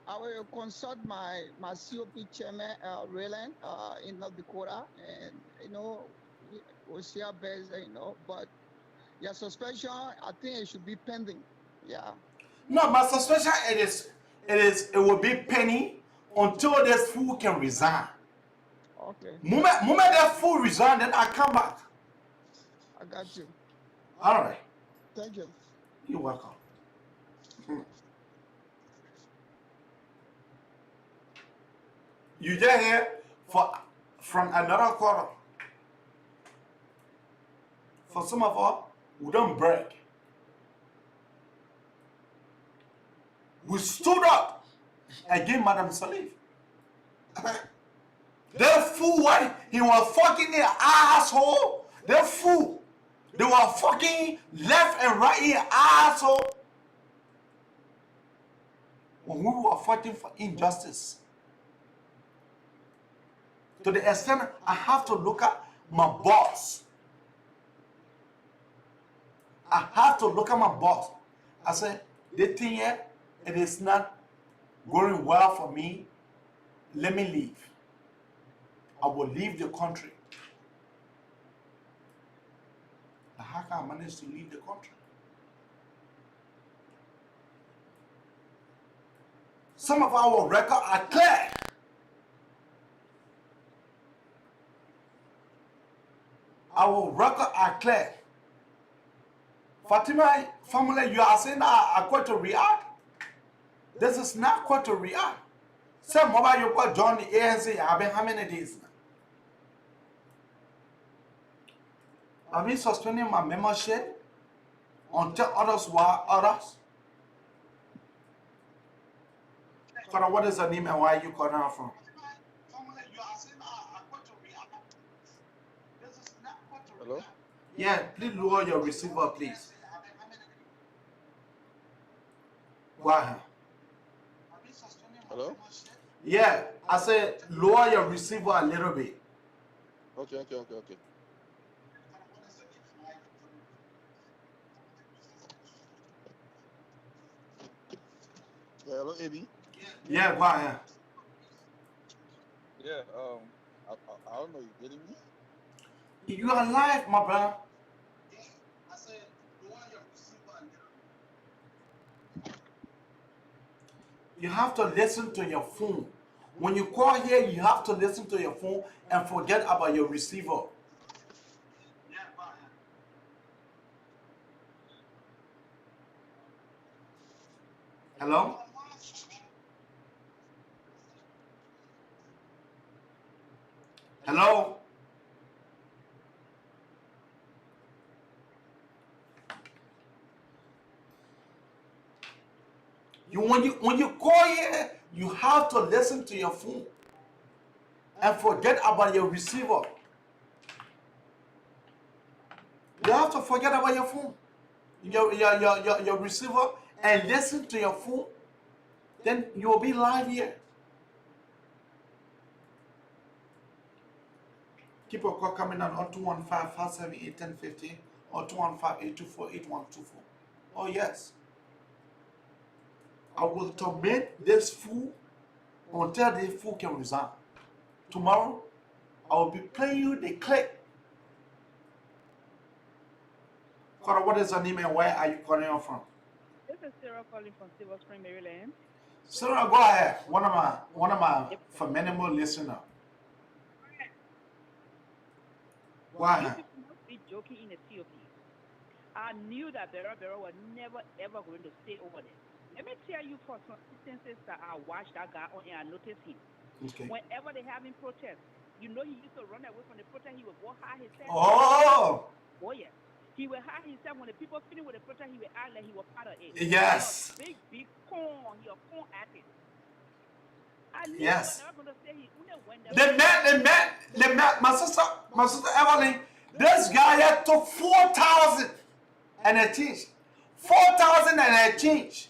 I will consult my COP chairman, Raylan, in North Dakota, and we'll see our best, but your suspension, I think it should be pending. Yeah.
No, my suspension it will be pending until this fool can resign.
Okay.
Moment that fool resign, then I come back.
I got you.
All right.
Thank you.
You're welcome. You just hear from another quarter. For some of us, we don't break. We stood up against Madam Salif. That fool, what he was fucking their asshole. That fool, they were fucking left and right in asshole. When we were fighting for injustice, to the extent I have to look at my boss. I have to look at my boss. I say, the thing here, it is not going well for me. Let me leave. I will leave the country. How can I manage to leave the country? Some of our records are clear. Our records are clear. Fatima family, you are saying that I'm going to react. This is not going to react. Some mobile you got join the ANC. I've been how many days now? I've been suspending my membership until others were others. Father, what is the name and where are you calling out from?
Hello?
Yeah, please lower your receiver, please. Go ahead.
Hello?
Yeah, I said lower your receiver a little bit.
Okay. Yeah, hello, AB.
Yeah, go ahead.
Yeah, I don't know, you getting me?
You are alive, my brother. You have to listen to your phone. When you call here, you have to listen to your phone and forget about your receiver. Hello? Hello? When you call here, you have to listen to your phone and forget about your receiver. You have to forget about your phone, your receiver, and listen to your phone. Then you will be live here. Keep your call coming on 215-578-1050 or 215-824-8124. Oh yes. I will torment this fool until the fool can resign. Tomorrow, I will be playing you the clip. Cora, what is your name and where are you calling from?
This is Sarah calling from Silver Spring, Maryland.
Sarah, go ahead. One of my phenomenal listener. Go ahead.
You must be joking in Ethiopia. I knew that Bera was never ever going to stay over there. Let me tell you for some instances that I watched that guy on and I noticed him.
Okay.
Whenever they having protests, you know he used to run away from the protest. He would go hide himself. Oh yeah. He would hide himself when the people finish with the protest. He would act like he was part of it.
Yes.
He big corn. He a corn artist. I knew
yes.
he was never going to stay. He went there.
The man, my sister Evelyn, this guy here took 4,000 and a change. 4,000 and a change.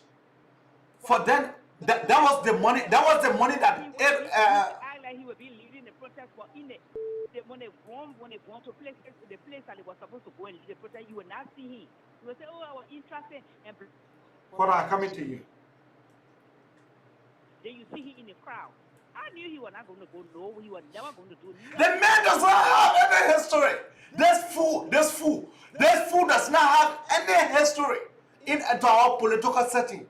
For them, that was the money. That was the money that
he would be leading the protest, but when they go to places, the place that they were supposed to go and lead the protest, you will not see him. You will say, "Oh, I was interested." And
what are coming to you?
Then you see him in the crowd. I knew he was not going to go nowhere. He was never going to do nothing.
The man does not have any history. This fool does not have any history in our political setting.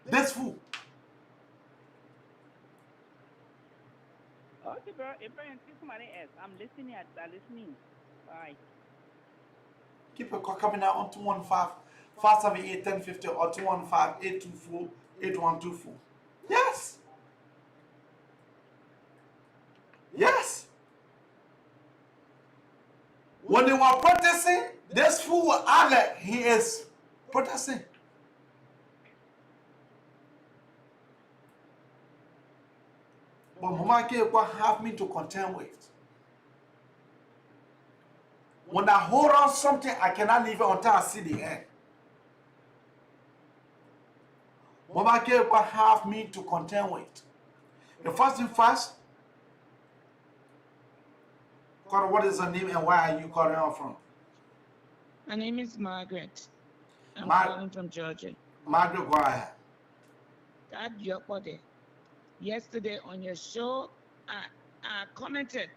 This fool.
Okay, bro. Abraham, somebody else. I'm listening. I'm listening. All right.
Keep a call coming out on 215-578-1050 or 215-824-8124. Yes. Yes. When they were protesting, this fool was out. He is protesting. But Mama K will have me to contend with. When I hold on something, I cannot leave it until I see the end. Mama K will have me to contend with. The first thing first, Carter, what is your name and where are you calling out from?
My name is Margaret. I'm calling from Georgia.
Margaret, go ahead.
That Yorgbor. Yesterday on your show, I commented,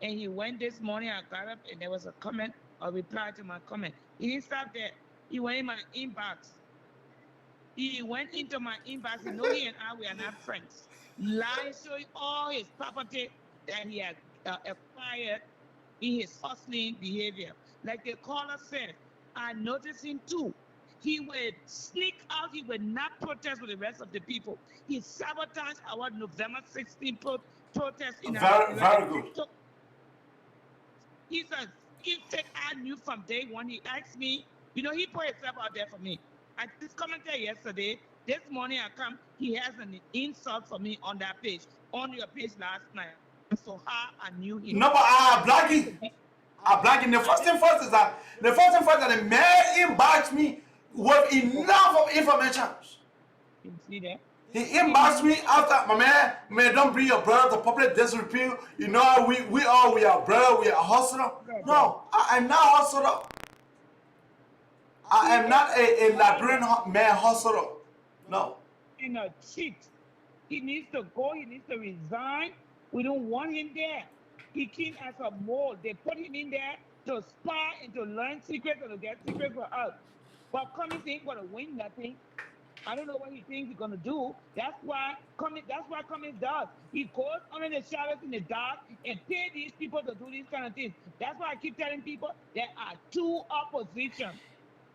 and he went this morning. I got up and there was a comment or reply to my comment. He didn't stop there. He went in my inbox. He went into my inbox. You know, he and I, we are not friends. Lying, showing all his property that he had acquired in his hustling behavior. Like the caller said, I noticed him too. He would sneak out. He would not protest with the rest of the people. He sabotaged our November 16th protest in our
very good.
He's a thing I knew from day one. He asked me, you know, he put himself out there for me. I just commented yesterday. This morning I come, he has an insult for me on that page, on your page last night. So how I knew him.
No, but I'm blagging. The first thing first is that the man inboxed me with enough of information.
You see that?
He inboxed me after, my man, don't bring your brother to public disrepute. You know, we are brother, we are hustler. No, I am not hustler. I am not a Liberian man hustler. No.
And a cheat. He needs to go, he needs to resign. We don't want him there. He came as a mole. They put him in there to spy and to learn secrets and to get secrets for us. But coming, he ain't going to win nothing. I don't know what he thinks he's gonna do. That's why Cummings does. He goes under the shadows in the dark and pay these people to do these kind of things. That's why I keep telling people there are two oppositions.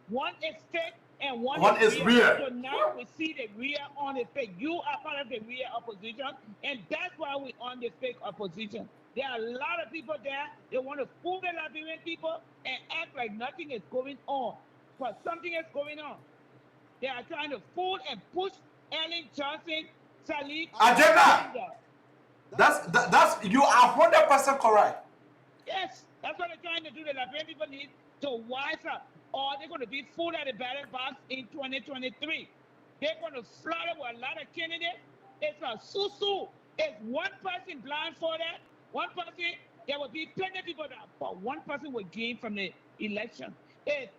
One is fake and one
One
is
is
real.
real.
Tonight we see the real on the fake. You are part of the real opposition, and that's why we're on the fake opposition. There are a lot of people there. They want to fool the Liberian people and act like nothing is going on, but something is going on. They are trying to fool and push Ellen Johnson, Salif
Agenda.
agenda.
That's you are 100% correct.
Yes, that's what they're trying to do. The Liberian people need to wise up, or they're going to be fooled at the ballot box in 2023. They're going to flood it with a lot of candidates. It's a susu. It's one person blindfolded, one person, there will be plenty of people that, but one person will gain from the election. If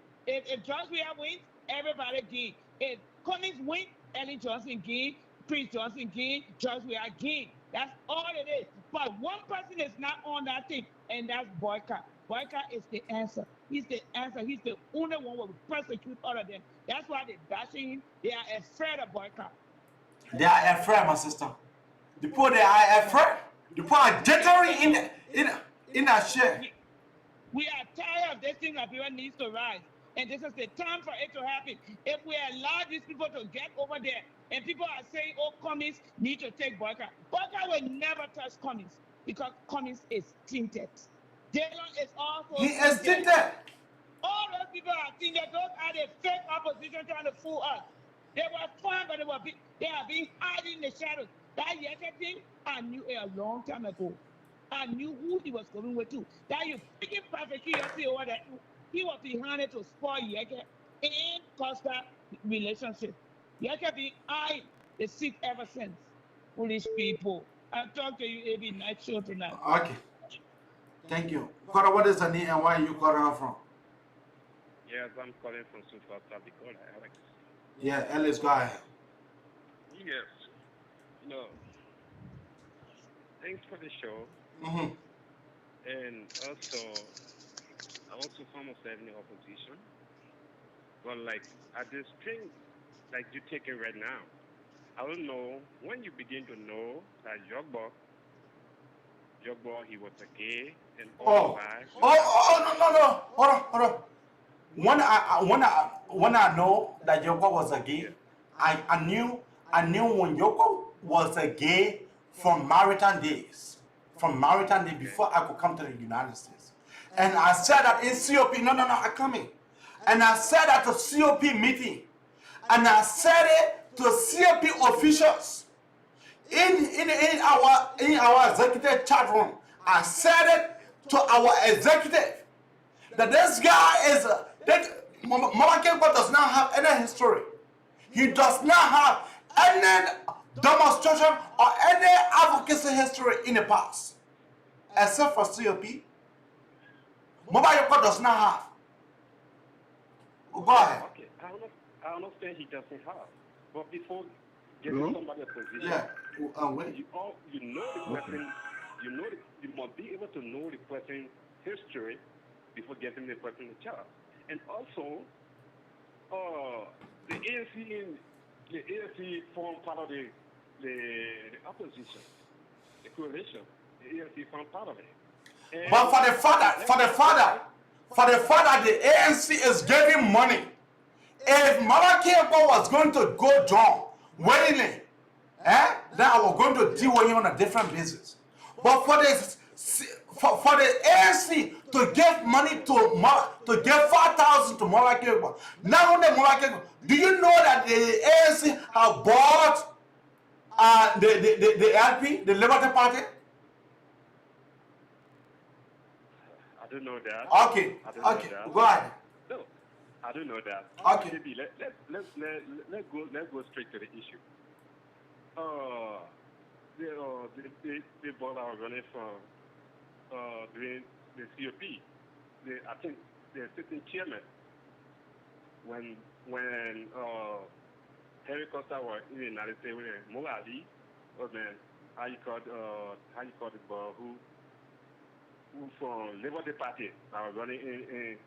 George Weah wins, everybody gain. If Cummings wins, Ellen Johnson gain, Prince Johnson gain, George Weah gain. That's all it is. But one person is not on that thing, and that's Boycott. Boycott is the answer. He's the answer. He's the only one who will persecute all of them. That's why they're bashing him. They are afraid of Boycott.
They are afraid, my sister. The poor they are afraid. The poor are jittery in a share.
We are tired of this thing that people needs to rise. And this is the time for it to happen. If we allow these people to get over there, and people are saying, oh, Cummings need to take Boycott. Boycott will never touch Cummings because Cummings is tinted. Dillon is also
He is tinted.
All those people are tinted. Those are the fake opposition trying to fool us. They were fine, but they are being hiding in the shadows. That Yeke thing, I knew it a long time ago. I knew who he was going with too. That you freaking perfectly see over there. He was behind it to spoil Yeke and Costa relationship. Yeke being eyeing the seat ever since. Foolish people. I'll talk to you every night show tonight.
Okay. Thank you. Cora, what is the name and where are you calling from?
Yes, I'm calling from South Dakota, Alex.
Yeah, Ellis, go ahead.
Yes. No. Thanks for the show.
Mm-hmm.
And also, I also found myself in the opposition. But like at this string, like you take it right now, I don't know when you begin to know that Yorgbor, he was a gay and all that.
No. Hold on. When I know that Yorgbor was a gay, I knew when Yorgbor was a gay from maritime days. Before I could come to the United States. And I said that in COP, no, I'm coming. And I said that to COP meeting. And I said it to COP officials in our executive chat room. I said it to our executive that this guy is that Mama Kempo does not have any history. He does not have any demonstration or any advocacy history in the past, except for COP. Mama Kempo does not have. Go ahead.
Okay, I understand he doesn't have, but before getting somebody a position, you know the person, you must be able to know the person's history before getting the person a job. And also, the ANC formed part of the opposition, the coalition. The ANC formed part of it. And
but for the father, the ANC is giving money. If Mama Kempo was going to go down willingly, then I was going to deal with him on a different basis. But for the ANC to give money to give 5,000 to Mama Kempo, not only Mama Kempo, do you know that the ANC have bought the LP, the Liberty Party?
I don't know that.
Okay, go ahead.
No, I don't know that.
Okay.
Maybe let's go straight to the issue. They both are running from doing the COP. I think they're sitting chairman when Harry Costa was in the United States with Mulbah was then how you call it, who from Liberty Party that was running in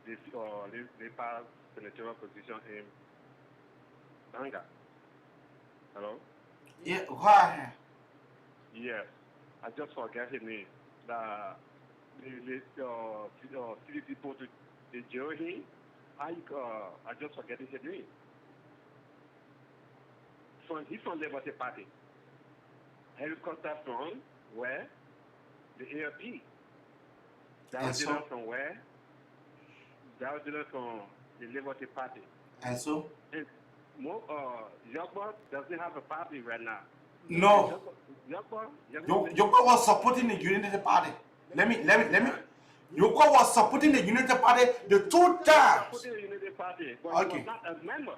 this past senatorial position Tanga. Hello?
Yeah, go ahead.
Yes. I just forget his name. The city people to the jail him. I just forget his name. He's from Liberty Party. Helicopter from where? The AFP.
And so?
From where? Daudila from the Liberty Party.
And so?
And Yorgbor doesn't have a party right now.
No.
Yorgbor
was supporting the Unity Party. Let me. Yorgbor was supporting the Unity Party the 2 times.
Supporting the Unity Party, but
okay.
he was not a member.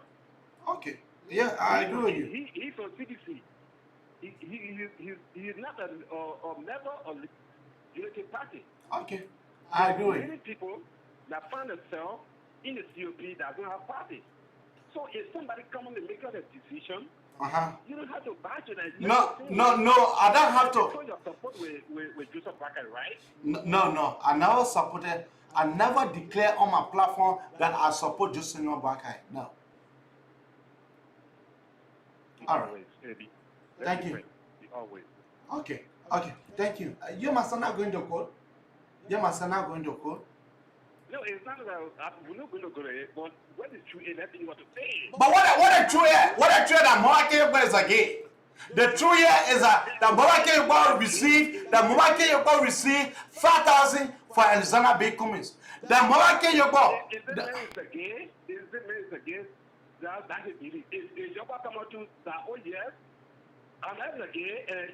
Okay. Yeah, I agree with you.
He's from CDC. He is not a member of the Unity Party.
Okay. I agree with you.
Many people that find themselves in the COP that don't have party. So if somebody come on and make a decision, you don't have to badge it.
No, I don't have to.
You your support with Joseph Barker, right?
No, I never supported. I never declare on my platform that I support Joseph Barker. No. All right.
Always, baby.
Thank you.
Always.
Okay. Thank you. You must not going to court. You must not going to court.
No, it's not that we're not going to go there, but what is true is nothing you want to say.
But what a true that Morake is again. The true year is that Morake will receive 5,000 for Alexander B. Cummings. The Morake
Is the man is again? Is the man is against that he believe? Is your come out to that? Oh yes, I'm again, and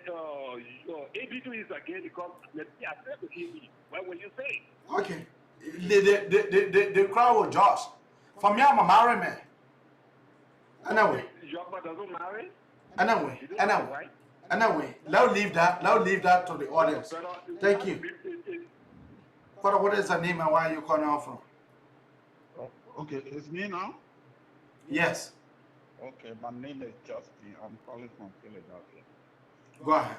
AB2 is again because let's see, I said to AB. What will you say?
Okay. The crowd will judge. For me, I'm a married man. Anyway.
Yorgbor doesn't marry?
Anyway, let's leave that to the audience. Thank you. What is the name and where are you calling out from?
Okay, it's me now?
Yes.
Okay, my name is Justin. I'm calling from Philadelphia.
Go ahead.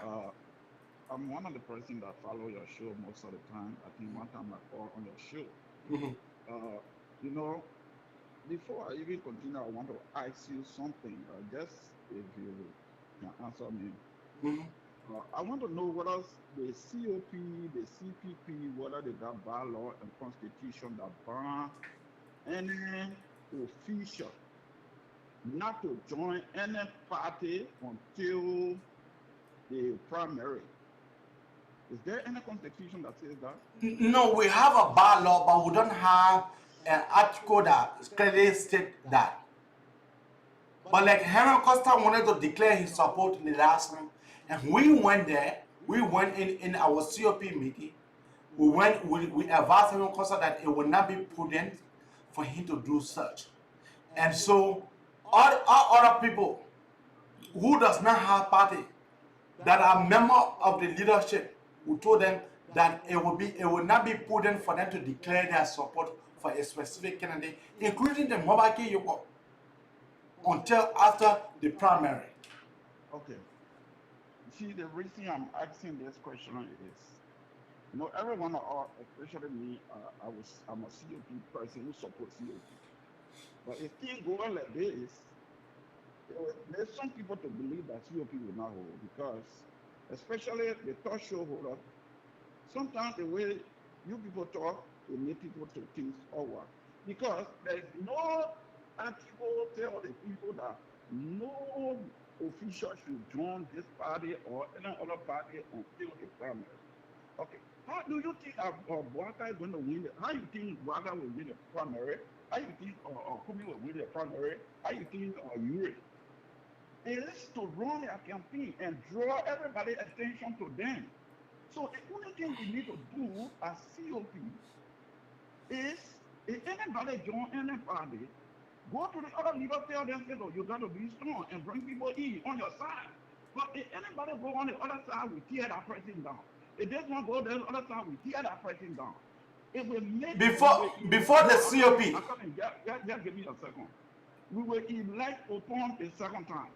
I'm one of the person that follow your show most of the time. I think one time I called on your show. You know, before I even continue, I want to ask you something. Just if you can answer me. I want to know whether the COP, the CPP, whether they got bylaw and constitution that ban any official not to join any party until the primary. Is there any constitution that says that?
No, we have a bylaw, but we don't have an article that clearly states that. But like Henry Costa wanted to declare his support in the last round, and we went there, we went in our COP meeting, we advised Henry Costa that it would not be prudent for him to do such. And so all other people who does not have party that are member of the leadership, we told them that it will not be prudent for them to declare their support for a specific candidate, including the Mulbah Yorgbor, until after the primary.
Okay. See, the reason I'm asking this question is, you know, everyone, especially me, I'm a COP person who supports COP. But if things go on like this, there's some people to believe that COP will not hold, because especially the talk show holder, sometimes the way you people talk will make people to think forward. Because there's no article tell the people that no official should join this party or any other party until the primary. Okay. How do you think Bwaka is going to win it? How do you think Bwaka will win the primary? How do you think Kumi will win the primary? How do you think Yuri? It is to run their campaign and draw everybody's attention to them. So the only thing we need to do as COP is, if anybody join any party, go to the other leader, tell them, you got to be strong and bring people in on your side. But if anybody go on the other side, we tear that person down. If this one go to the other side, we tear that person down. It will make
before the COP.
Just give me a second. We will elect upon a second time.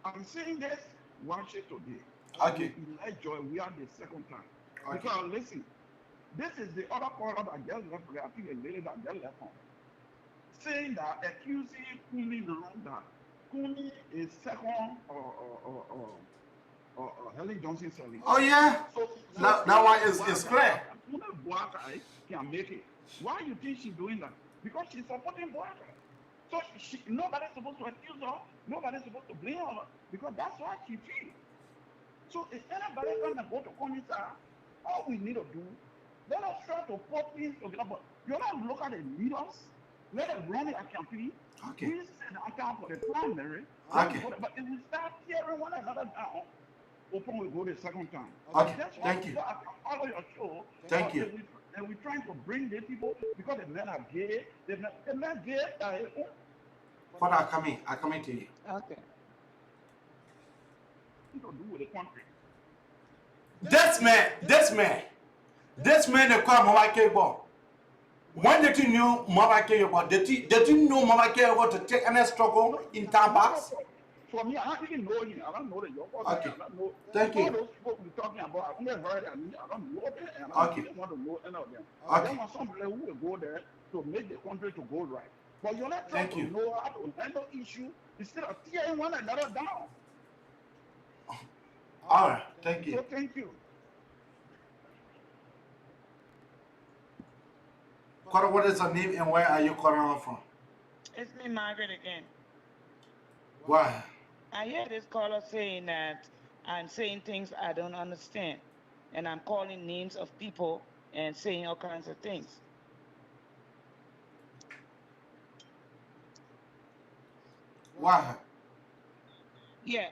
I'm saying this, watch it today.
Okay.
Elect Joy, we are the second time.
Okay.
Because listen, this is the other caller that just left, I think a lady that just left home, saying that, accusing Kumi now that Cooney is second Helen Johnson selling.
Oh yeah,
So
that one is clear.
Boakai can make it. Why you think she's doing that? Because she's supporting Boakai. So nobody's supposed to accuse her. Nobody's supposed to blame her because that's what she feels. So if anybody come and go to Conisa, all we need to do, let us try to put things together. But you don't look at the leaders, let them run their campaign.
Okay.
We set account for the primary.
Okay.
But if we start tearing one another down, Open will go the second time.
Okay.
That's why
Thank you.
people are follow your show.
Thank you.
And we're trying to bring the people because the men are gay. The men gay.
Father, I come in to you.
Okay.
To do with the country.
This man, they call Mama Kebo. When did you know Mama Kebo? Did you know Mama Kebo to take any struggle in Tambas?
For me, I don't even know him. I don't know the Yorgbor.
Okay.
I don't know.
Thank
All
you.
those people we're talking about, I've never heard of them. I don't know them. And I don't want to know any of them.
Okay.
There was somebody who will go there to make the country to go right. But you're not trying
Thank you.
to know how to handle issue instead of tearing one another down.
All right. Thank you.
So thank you.
What is your name and where are you calling from?
It's me, Margaret, again.
Why?
I hear this caller saying that I'm saying things I don't understand. And I'm calling names of people and saying all kinds of things.
Why?
Yeah,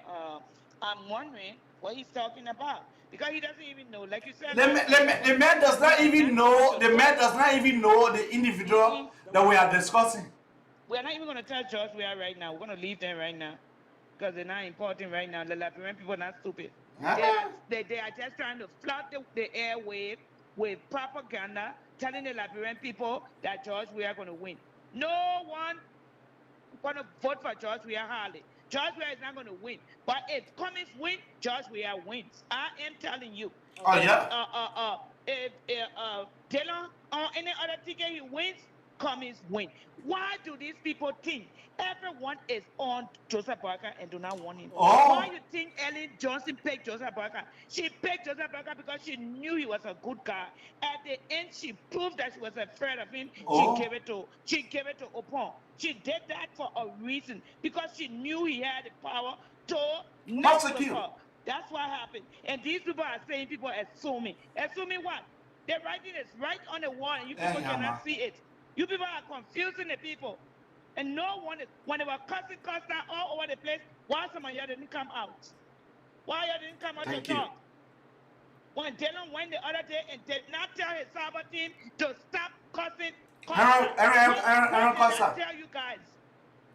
I'm wondering what he's talking about. Because he doesn't even know, like you said.
The man does not even know. The man does not even know the individual that we are discussing.
We're not even going to tell George we are right now. We're going to leave them right now because they're not important right now. The Liberian people are not stupid. They are just trying to flood the airwave with propaganda, telling the Liberian people that George we are going to win. No one going to vote for George Weah Harley. George Weah is not going to win. But if Cummings win, George Weah wins. I am telling you.
Oh, yeah.
If Dillon or any other ticket he wins, Cummings win. Why do these people think everyone is on Joseph Barker and do not want him?
Oh.
Why you think Ellen Johnson picked Joseph Barker? She picked Joseph Barker because she knew he was a good guy. At the end, she proved that she was afraid of him.
Oh.
She gave it to Opon. She did that for a reason because she knew he had the power to mess with her. That's what happened. And these people are saying people assuming. Assuming what? The writing is right on the wall and you people cannot see it. You people are confusing the people. And no one is, when they were cussing all over the place, why some of you didn't come out? Why you didn't come out to talk? When Dylan went the other day and did not tell his cyber team to stop cussing.
Aaron
Costa. Did I tell you guys?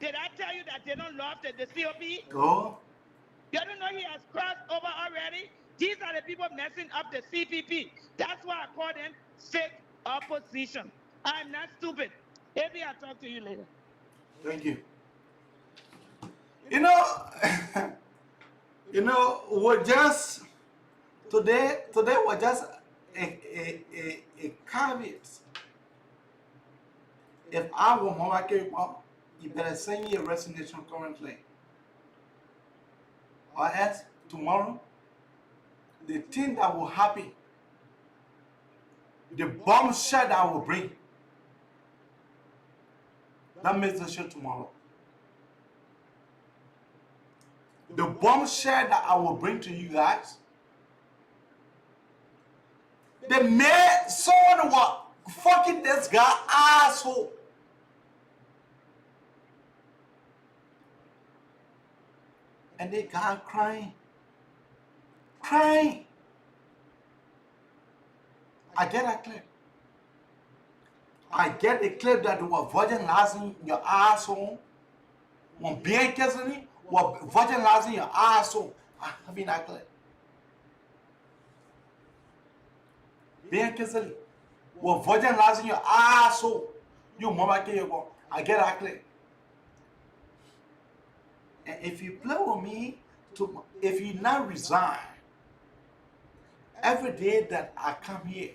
Did I tell you that they don't love the COP?
Oh.
You don't know he has crossed over already? These are the people messing up the CPP. That's why I call them fake opposition. I'm not stupid. Maybe I'll talk to you later.
Thank you. We're just today was just a caveat. If I were Mama Kebo, you better send me a resignation currently. Or else tomorrow, the thing that will happen, the bombshell that I will bring, that makes the show tomorrow. The bombshell that I will bring to you guys, the man, someone was fucking this guy asshole. And they got crying. I get a clip. I get a clip that they were virginizing your asshole. When being Kesani were virginizing your asshole. I mean that clip. Being Kesani were virginizing your asshole. You mama Kebo. I get a clip. And if you play with me, if you not resign, every day that I come here,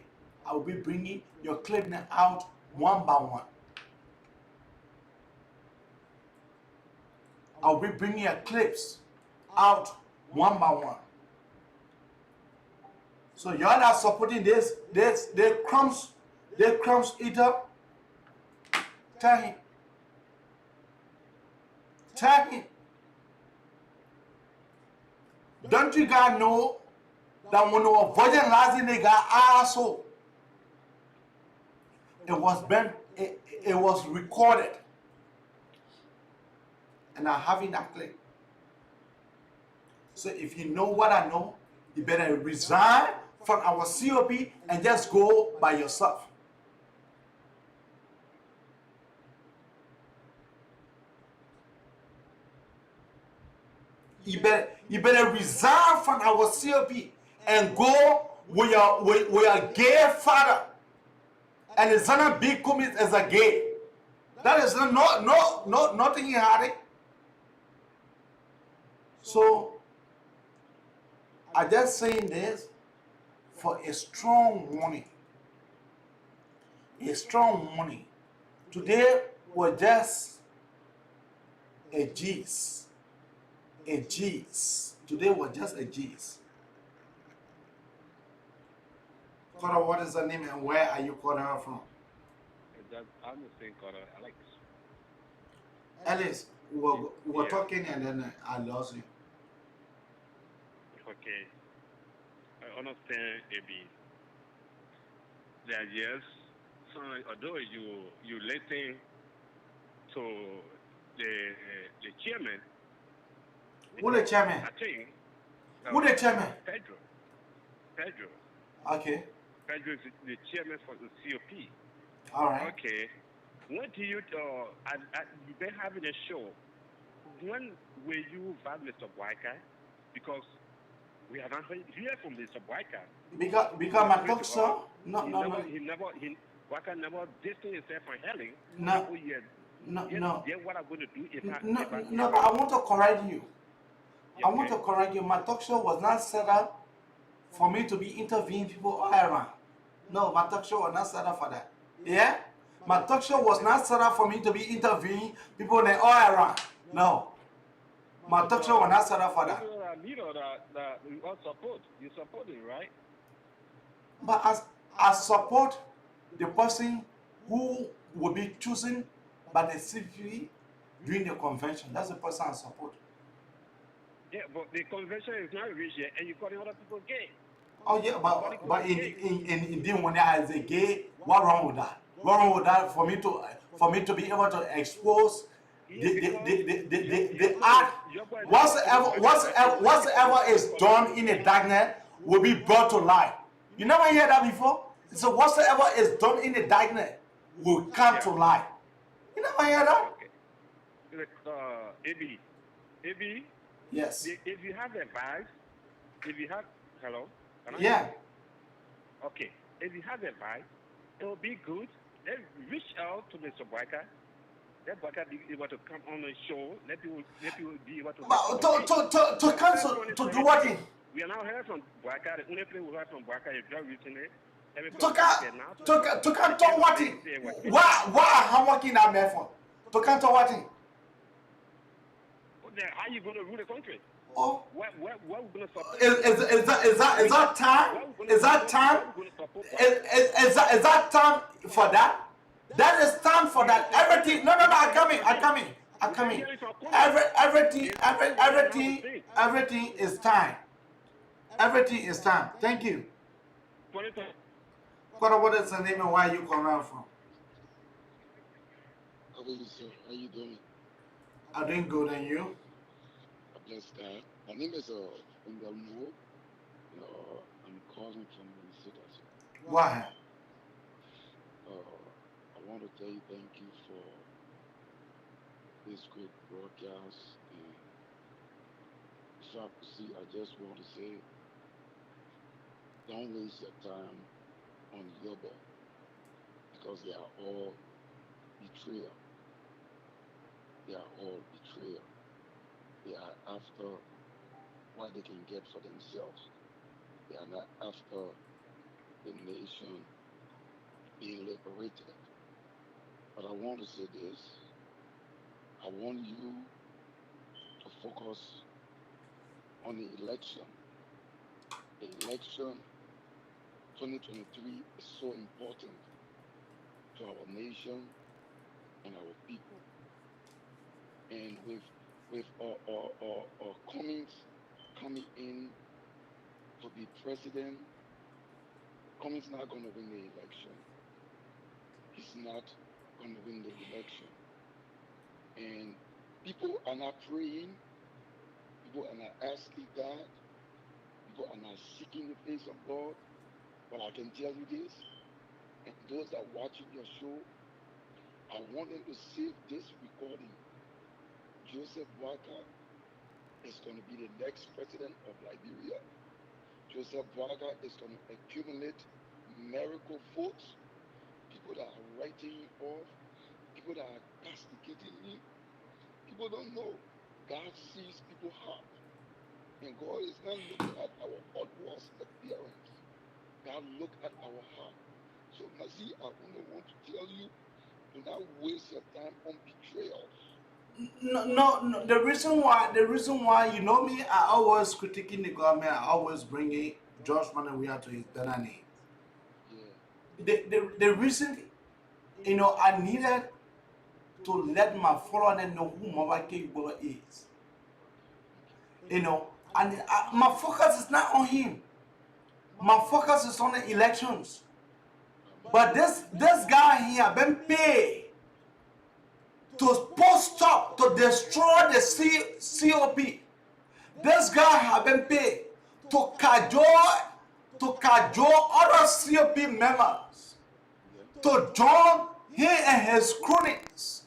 I will be bringing your clip now out one by one. I'll be bringing your clips out one by one. So y'all are supporting the crumbs eater. Tell him. Tell him. Don't you guys know that when we were virgin last nigga asshole, it was recorded. And I have in that clip. So if you know what I know, you better resign from our COP and just go by yourself. You better resign from our COP and go with your gay father. And it's not big commit as a gay. That is nothing in it. So I just saying this for a strong warning. A strong warning. Today was just a G's. A G's. Today was just a G's. Cora, what is her name and where are you calling her from?
I'm the same Cora, Alex.
Alice, we were talking and then I lost you.
Okay. I understand, AB. That yes, so although you listen to the chairman.
Who the chairman?
I think.
Who the chairman?
Pedro.
Okay.
Pedro is the chairman for the COP.
All right.
Okay. When do you you've been having a show? When will you invite Mr. Boyka? Because we have not heard from Mr. Boyka.
Because my talk show? No.
Boyka never distance himself from helling.
No.
No. Then what I'm going to do if
No, but I want to correct you. I want to correct you. My talk show was not set up for me to be interviewing people all around. No, my talk show was not set up for that. Yeah? My talk show was not set up for me to be interviewing people all around. No. My talk show was not set up for that.
You support it, right?
But I support the person who will be chosen by the CP during the convention. That's the person I support.
Yeah, but the convention is not reached yet, and you're calling other people gay.
Oh yeah, but in when there is a gay, what wrong with that? What wrong with that for me to be able to expose the act? Whatsoever is done in the darkness will be brought to light. You never hear that before? So whatsoever is done in the darkness will come to light. You never hear that?
Okay. AB.
Yes.
If you have advice, hello?
Yeah.
Okay. If you have advice, it will be good. Let's reach out to Mr. Boyka. Let Boyka be able to come on the show. Let people be able to
to cancel, to do what?
We are now heard from Boyka. The only place we heard from Boyka is just recently.
To cancel what? Why I'm working that man for? To cancel what?
How are you going to rule the country?
Oh.
What we going to support?
Is that time? Is that time? Is that time for that? That is time for that. Everything. No. I'm coming. Everything is time. Everything is time. Thank you. What is the name and where you come around from?
How are you, sir? How you doing?
I'm doing good, and you?
Bless God. My name is Ngalmo. I'm calling from Minnesota.
Why?
I want to tell you thank you for this great broadcast. And before I proceed, I just want to say, don't waste your time on Yorgbor because they are all betrayal. They are all betrayal. They are after what they can get for themselves. They are not after the nation being liberated. But I want to say this. I want you focus on the election. The election 2023 is so important to our nation and our people. And with Cummings coming in to be president, Cummings not going to win the election. He's not going to win the election. And people are not praying. People are not asking God. People are not seeking the face of God. But I can tell you this, and those that are watching your show, I want them to save this recording. Joseph Boakai is going to be the next president of Liberia. Joseph Boakai is going to accumulate miracle votes. People that are writing him off, people that are castigating him, people don't know. God sees people's heart. And God is not looking at our outward appearance. God look at our heart. So Nazi, I only want to tell you, do not waste your time on betrayals.
No. The reason why, you know me, I always critiquing the government. I always bringing George Manawia to his better name.
Yeah.
The reason, I needed to let my follower know who Mobake Yorgbor is. And my focus is not on him. My focus is on the elections. But this guy here been paid to post up to destroy the COP. This guy have been paid to cajole other COP members to join him and his cronies.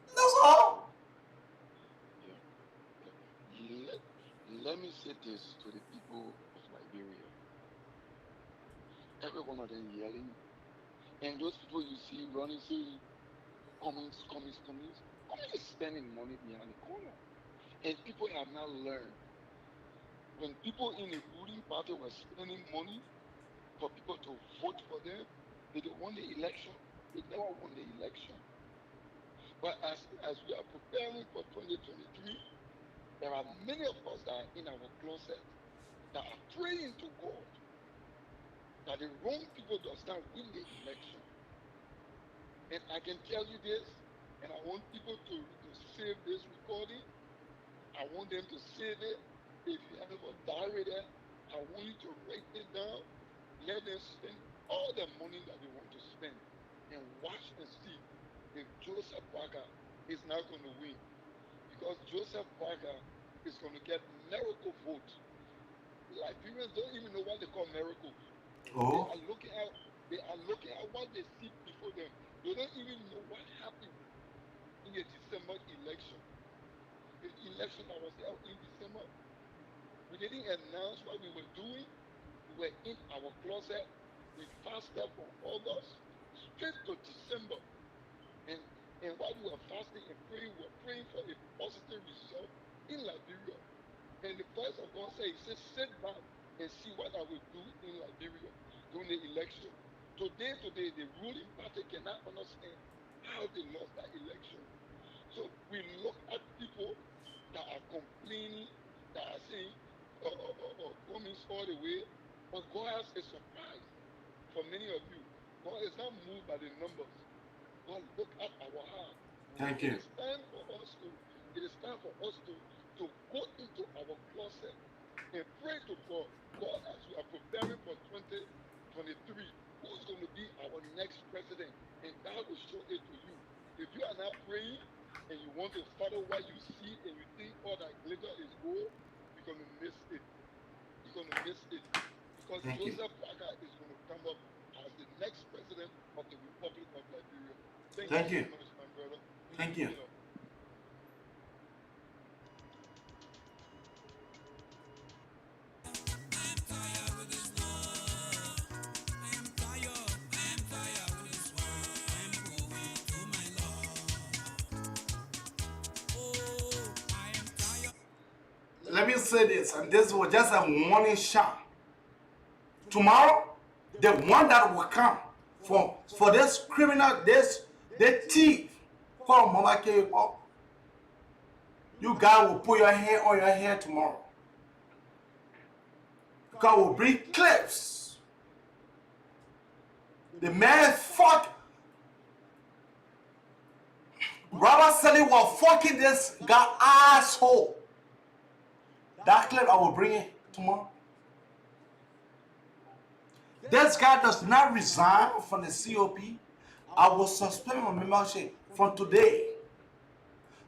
That's all.
Let me say this to the people of Liberia. Every one of them yelling, and those people you see running saying, Cummings is spending money behind the corner. And people have not learned. When people in the ruling party were spending money for people to vote for them, they won the election. They never won the election. But as we are preparing for 2023, there are many of us that are in our closet that are praying to God that the wrong people does not win the election. And I can tell you this, and I want people to save this recording. I want them to save it. If you have a diary there, I want you to write it down. Let them spend all the money that they want to spend and watch and see if Joseph Boakai is not going to win. Because Joseph Boakai is going to get miracle votes. Liberians don't even know what they call miracles. They are looking at what they see before them. They don't even know what happened in the December election. The election that was held in December, we didn't announce what we were doing. We were in our closet. We fasted from August straight to December. And while we were fasting and praying, we were praying for a positive result in Liberia. And the voice of God said, he said, sit back and see what I will do in Liberia during the election. Today, the ruling party cannot understand how they lost that election. So we look at people that are complaining, that are saying, Cummings all the way, but God has a surprise for many of you. God is not moved by the numbers. God look at our heart.
Thank you.
It is time for us to go into our closet and pray to God. God, as we are preparing for 2023, who's going to be our next president? And God will show it to you. If you are not praying and you want to follow what you see and you think all that glitter is gold, you're going to miss it. You're going to miss it. Because Joseph Boakai is going to come up as the next president of the Republic of Liberia. Thank you so much, my brother.
Thank you. Let me say this, and this was just a warning shot. Tomorrow, the one that will come for this criminal, the thief called Mulbah, You guys will put your hand on your head tomorrow. God will bring clips. The man fuck. Robert Sully was fucking this guy asshole. That clip I will bring it tomorrow. This guy does not resign from the COP. I will suspend my membership from today.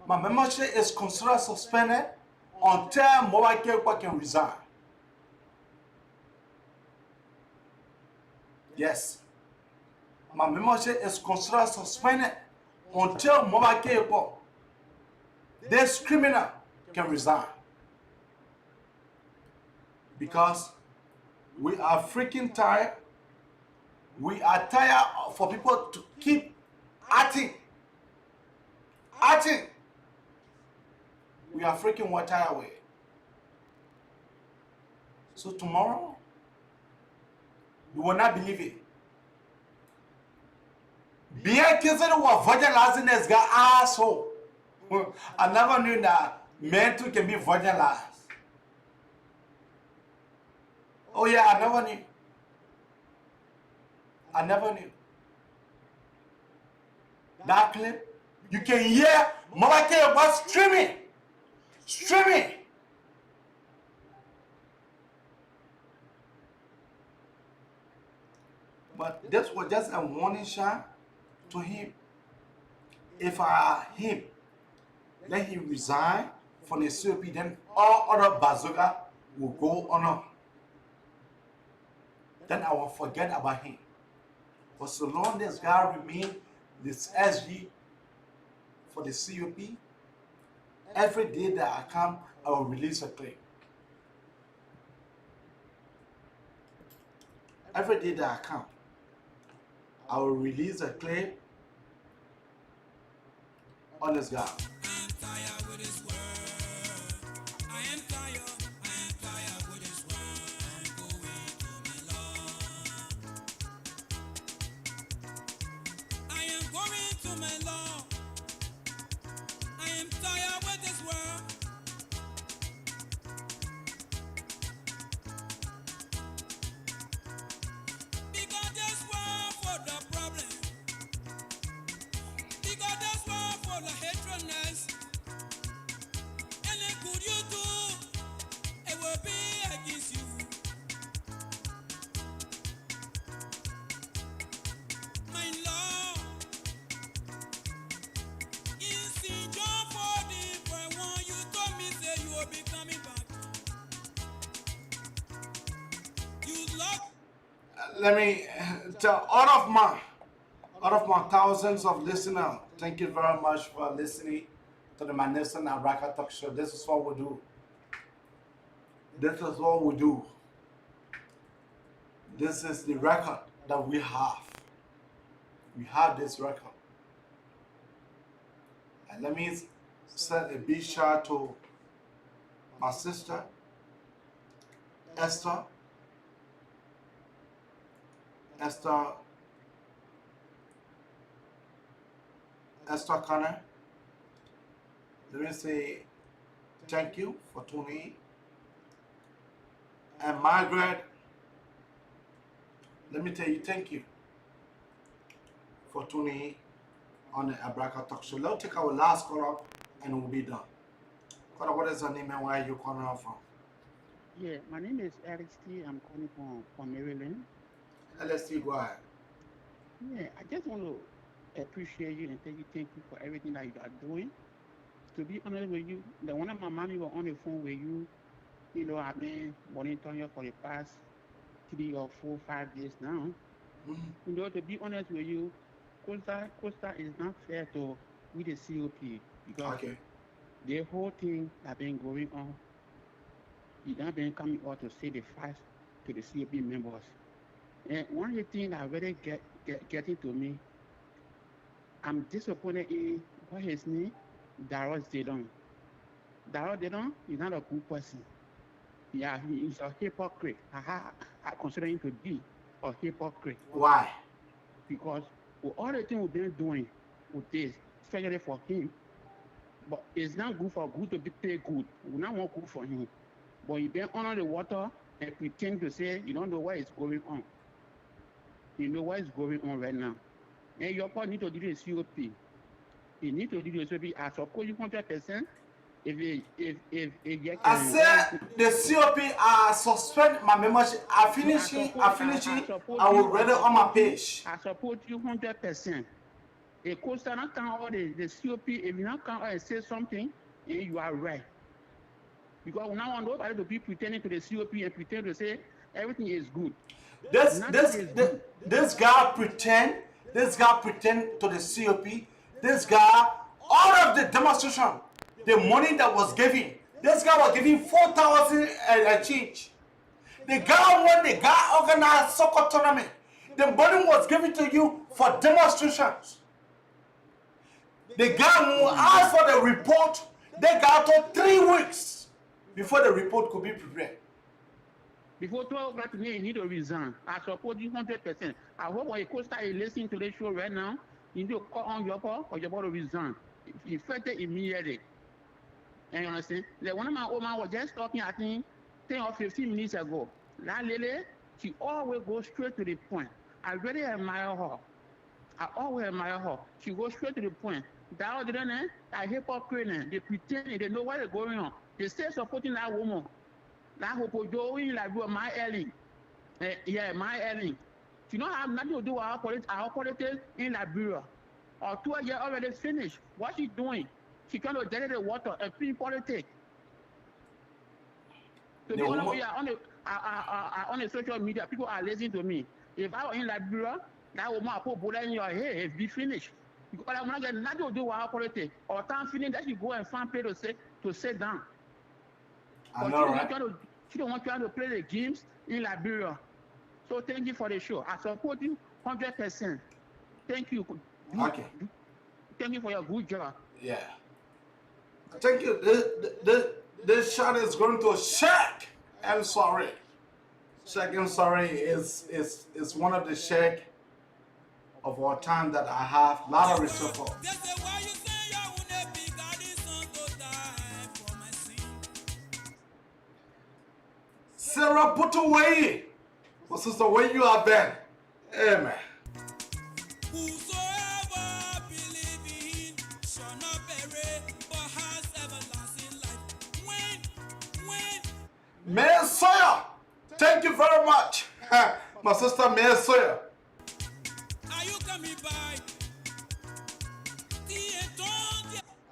My membership is considered suspended until Mulbah Yorgbor can resign. Yes. My membership is considered suspended until Mulbah Yorgbor, this criminal, can resign. Because we are freaking tired. We are tired for people to keep acting. Acting. We are freaking what tired with. So tomorrow, you will not believe it. Being kissing was virginizing this guy asshole. I never knew that men too can be virginized. Oh yeah, I never knew. I never knew. That clip, you can hear Mulbah Yorgbor streaming. Streaming. But this was just a warning shot to him. If I are him, let him resign from the COP, then all other bazooka will go on. Then I will forget about him. But so long this guy remain this SG for the COP, every day that I come, I will release a clip. Every day that I come, I will release a clip on this guy. Let me tell all of my thousands of listeners, thank you very much for listening to the Manessa Nabraka Talk Show. This is what we do. This is what we do. This is the record that we have. We have this record. And let me send a big shout to my sister, Esther Connor. Let me say thank you for tuning in. And Margaret, let me tell you thank you for tuning in on the Abraka Talk Show. Let's take our last call up and we'll be done. Caller, what is your name and where are you calling out from?
Yeah, my name is Eric T. I'm calling from Maryland.
LST, go ahead.
Yeah, I just want to appreciate you and thank you for everything that you are doing. To be honest with you, the one of my mommy was on the phone with you. You know, I've been monitoring you for the past 3 or 4, 5 days now. You know, to be honest with you, Costa is not fair to with the COP because the whole thing that been going on, you not been coming out to say the facts to the COP members. And one of the things that really getting to me, I'm disappointed in what his name, Darrell Zedon. Darrell Zedon is not a good person. Yeah, he's a hypocrite. I consider him to be a hypocrite.
Why?
Because with all the things we've been doing with this, especially for him, But it's not good for good to be paid good. We not want good for him. But you been under the water and pretend to say you don't know what is going on. You know what is going on right now. And your part need to do the COP. You need to do the COP. I suppose you 100%. If you
I
can.
said the COP I suspend my membership. I finish it. I will read it on my page.
I support you 100%. A coaster not come out the COP. If you not come out and say something, you are right. Because now I nobody to be pretending to the COP and pretend to say everything is good.
This guy pretend. This guy pretend to the COP. This guy, all of the demonstration, the money that was given, this guy was giving 4,000 a change. The guy won. The guy organized soccer tournament. The money was given to you for demonstrations. The guy who asked for the report, they got to 3 weeks before the report could be prepared.
Before 12 o'clock today, you need to resign. I support you 100%. I hope when you co-star is listening to the show right now, you need to call on Yorgbor or Yorgbor to resign. Effective immediately. And you understand? Like one of my old man was just talking, I think, 10 or 15 minutes ago. That lady, she always goes straight to the point. I really admire her. I always admire her. She goes straight to the point. That other than I hypocrite, they pretend they know what is going on. They stay supporting that woman. That hope doing like my Ellie. Yeah, my Ellie. She don't have nothing to do with our politics in Liberia. Our 2 years already finished. What she doing? She trying to dirty the water and clean politics. To be honest, we are on the social media. People are listening to me. If I were in Liberia, that woman I put bullet in your head, be finished. Because I'm not getting nothing to do with our politics. Or time feeling that you go and find people to sit down.
I know, right?
She don't want you to play the games in Liberia. So thank you for the show. I support you 100%. Thank you.
Okay.
Thank you for your good job.
Yeah. Thank you. This shot is going to Shaq. I'm sorry. Shaq, I'm sorry is one of the Shaq of our time that I have a lot of respect for. Sarah, put away. My sister, where you have been? Amen.
Whosoever believe in shall not perish, but has everlasting life. When
Mayor Sawyer, thank you very much. My sister, Mayor Sawyer.
are you coming by?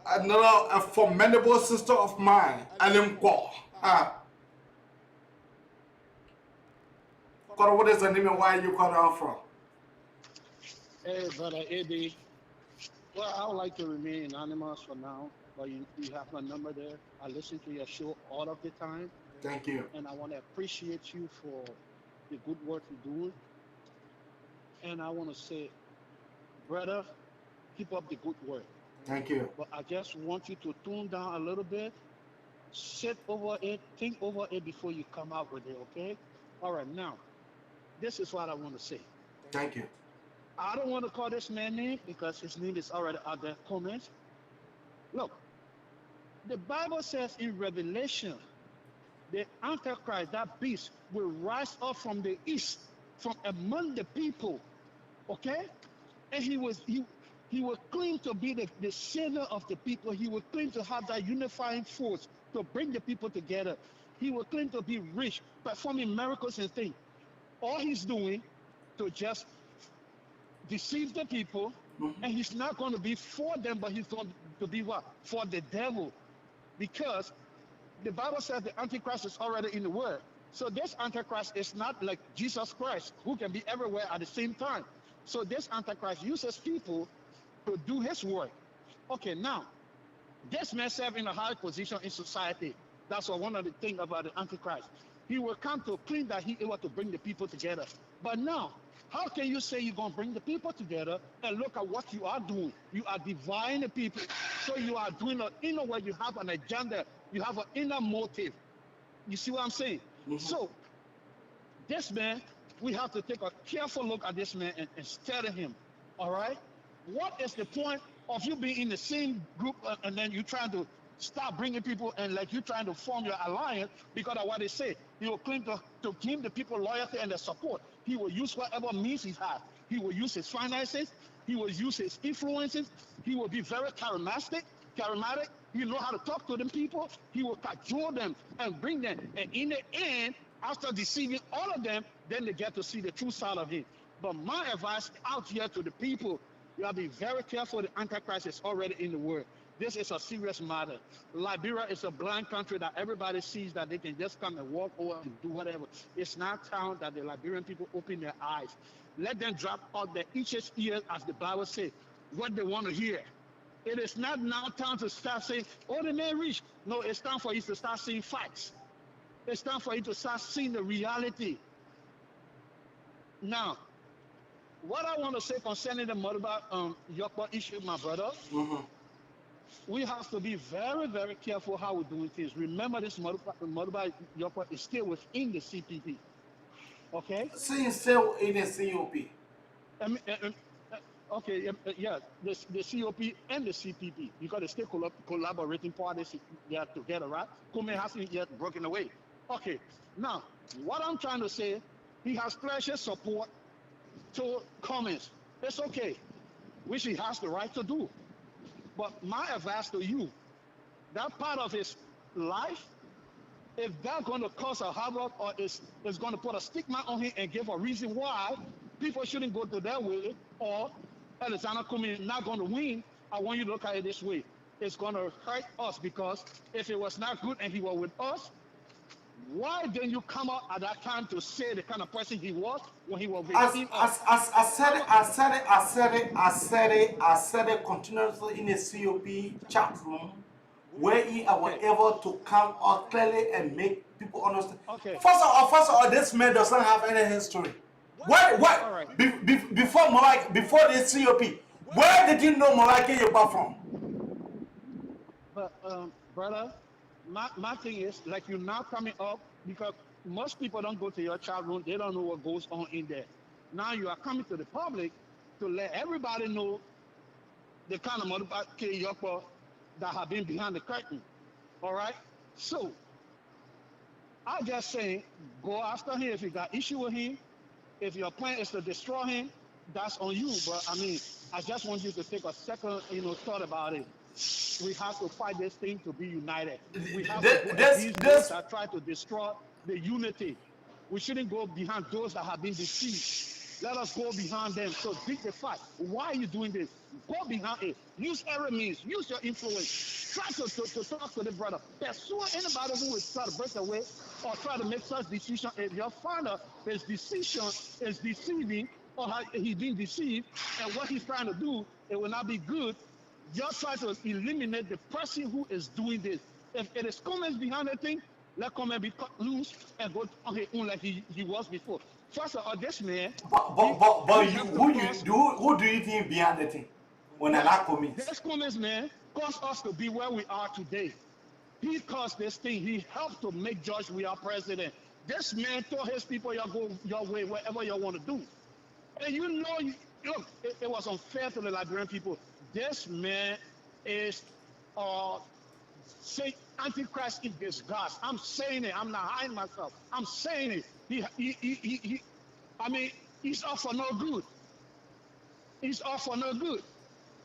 Another formidable sister of mine, Yorgbor. What is the name and where you cut out from?
Hey, brother Eddie. Well, I would like to remain anonymous for now, but you have my number there. I listen to your show all of the time.
Thank you.
And I want to appreciate you for the good work you're doing. And I want to say, brother, keep up the good work.
Thank you.
But I just want you to tune down a little bit, sit over it, think over it before you come out with it, okay? All right, now, this is what I want to say.
Thank you.
I don't want to call this man name because his name is already out there. Comments. Look, the Bible says in Revelation, the Antichrist, that beast, will rise up from the east, from among the people. Okay? And he will claim to be the savior of the people. He will claim to have that unifying force to bring the people together. He will claim to be rich, performing miracles and things. All he's doing to just deceive the people, and he's not going to be for them, but he's going to be what? For the devil. Because the Bible says the Antichrist is already in the world. So this Antichrist is not like Jesus Christ, who can be everywhere at the same time. So this Antichrist uses people to do his work. Okay, now, this man serves in a high position in society. That's what one of the things about the Antichrist. He will come to claim that he able to bring the people together. But now, how can you say you're going to bring the people together and look at what you are doing? You are dividing the people. So you are doing an inner way. You have an agenda. You have an inner motive. You see what I'm saying? So, this man, we have to take a careful look at this man and study him. All right? What is the point of you being in the same group and then you trying to start bringing people and like you trying to form your alliance because of what they say. He will claim to gain the people loyalty and their support. He will use whatever means he has. He will use his finances. He will use his influences. He will be very charismatic. He know how to talk to them people. He will cajole them and bring them. And in the end, after deceiving all of them, then they get to see the true side of him. But my advice out here to the people, you gotta be very careful. The Antichrist is already in the world. This is a serious matter. Liberia is a blind country that everybody sees that they can just come and walk over and do whatever. It's now time that the Liberian people open their eyes. Let them drop out their itches ears, as the Bible says, what they want to hear. It is not now time to start saying, oh, the man rich. No, it's time for you to start seeing facts. It's time for you to start seeing the reality. Now, what I want to say concerning the Mulbah Yorgbor issue, my brother, we have to be very, very careful how we're doing things. Remember, this Mulbah Yorgbor is still within the CPP. Okay?
Still in the COP.
Okay, yeah, the COP and the CPP, because they still collaborating parties, they are together, right? Kume hasn't yet broken away. Okay, now, what I'm trying to say, he has pledged his support to Cummins. It's okay, which he has the right to do. But my advice to you, that part of his life, if that's going to cause a havoc or is going to put a stigma on him and give a reason why people shouldn't go to their way, or Alexander Cummings not going to win, I want you to look at it this way. It's going to hurt us, because if it was not good and he was with us, why didn't you come out at that time to say the kind of person he was when he was with him?
I said it continuously in the COP chat room, where I was able to come out clearly and make people understand.
Okay.
First of all, this man doesn't have any history. Before the COP, where did you know Mulbah Yorgbor from?
But brother, my thing is, like, you're now coming up, because most people don't go to your chat room, they don't know what goes on in there. Now you are coming to the public to let everybody know the kind of Mulbah Yorgbor that have been behind the curtain. All right? So, I just saying, go after him if you got issue with him. If your plan is to destroy him, that's on you. But I mean, I just want you to take a second, thought about it. We have to fight this thing to be united. We have to go against those that try to destroy the unity. We shouldn't go behind those that have been deceived. Let us go behind them. So dig the fight. Why are you doing this? Go behind it. Use every means. Use your influence. Try to talk to the brother. Pursue anybody who will try to break away or try to make such decision. If your father, his decision is deceiving, or he's being deceived, and what he's trying to do, it will not be good. Just try to eliminate the person who is doing this. If it is Cummins behind the thing, let Cummins be cut loose and go on his own like he was before. First of all, this man.
Who do you think behind the thing? When I like Cummins.
This Cummins man caused us to be where we are today. He caused this thing. He helped to make George we are president. This man told his people, y'all go your way, whatever y'all want to do. And look, it was unfair to the Liberian people. This man is say Antichrist in disguise. I'm saying it. I'm not hiding myself. I'm saying it. I mean, he's off for no good. He's off for no good.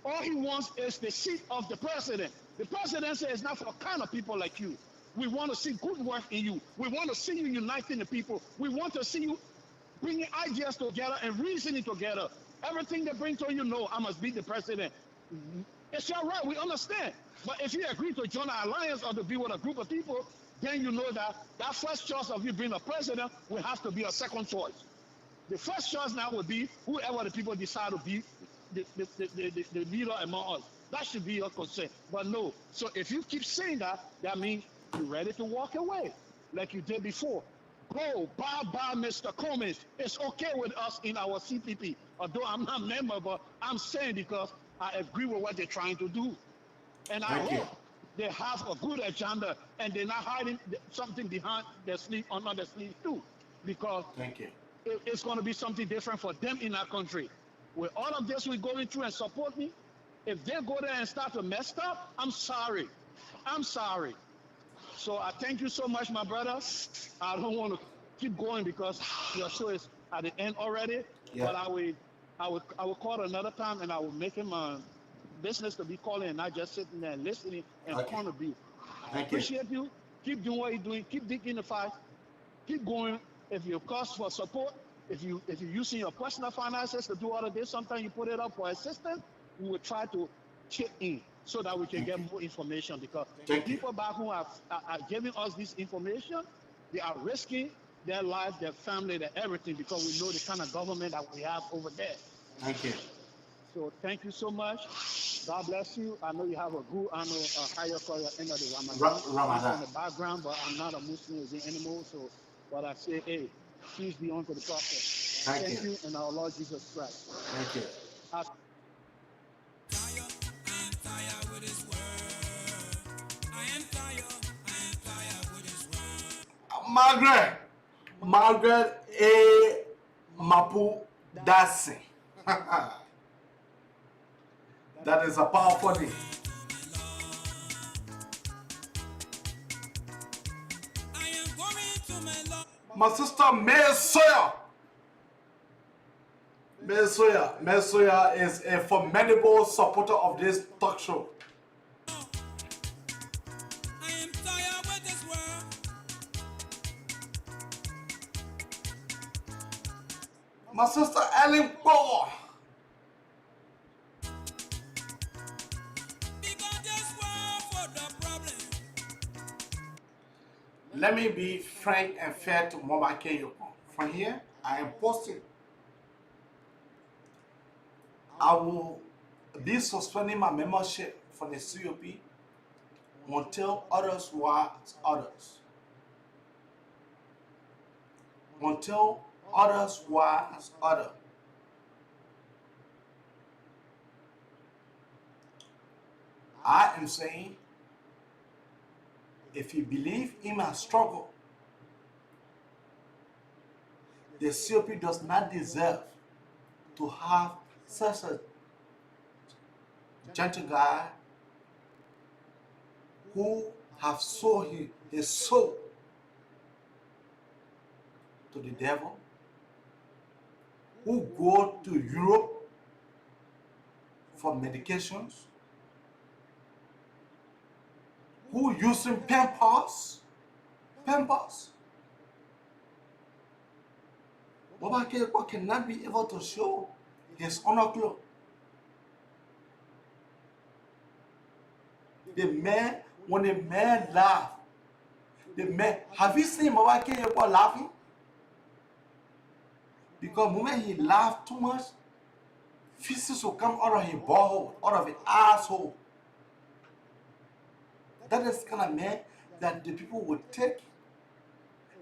All he wants is the seat of the president. The president says it's not for kind of people like you. We want to see good work in you. We want to see you uniting the people. We want to see you bringing ideas together and reasoning together. Everything they bring to you, no, I must be the president. It's your right, we understand. But if you agree to join an alliance or to be with a group of people, then you know that first choice of you being a president will have to be a second choice. The first choice now would be whoever the people decide to be the leader among us. That should be your concern. But no. So if you keep saying that, that means you're ready to walk away like you did before. Go, bye, Mr. Cummins. It's okay with us in our CPP. Although I'm not a member, but I'm saying because I agree with what they're trying to do. And I hope they have a good agenda and they're not hiding something behind their sleeve, under their sleeve too. Because it's going to be something different for them in our country. With all of this we're going through, and support me, If they go there and start to mess up, I'm sorry. I'm sorry. So I thank you so much, my brother. I don't want to keep going because your show is at the end already.
Yeah.
But I will call another time and I will make him a business to be calling and not just sitting there listening and
Okay.
contribute. I
Thank you.
appreciate you. Keep doing what you're doing. Keep digging the fight. Keep going. If you cost for support, if you're using your personal finances to do all of this, sometimes you put it up for assistance. We will try to chip in so that we can get more information because the
Thank you.
people back home are giving us this information. They are risking their life, their family, their everything because we know the kind of government that we have over there.
Thank you.
So thank you so much. God bless you. I know you have a good annual higher call your end of the Ramadan. I'm from the background, but I'm not a Muslim anymore. So what I say, hey, please be on to the process.
Thank
you and our Lord Jesus Christ.
Thank you. Margaret A. Mapu Dasi. That is a powerful name. My sister May Sawyer. May Sawyer is a formidable supporter of this talk show. My sister Ellen Power. Let me be frank and fair to Mulbah Yorgbor. From here, I am posting. I will be suspending my membership for the COP until others want others. Until others want others. I am saying, if you believe in my struggle, the COP does not deserve to have such a gentle guy who have sold his soul to the devil, who go to Europe for medications, who using pampers. Mulbah Yorgbor cannot be able to show his honor club. The man, when the man laugh, have you seen Mulbah Yorgbor laughing? Because when he laughed too much, feces will come out of his butthole, out of his asshole. That is the kind of man that the people would take.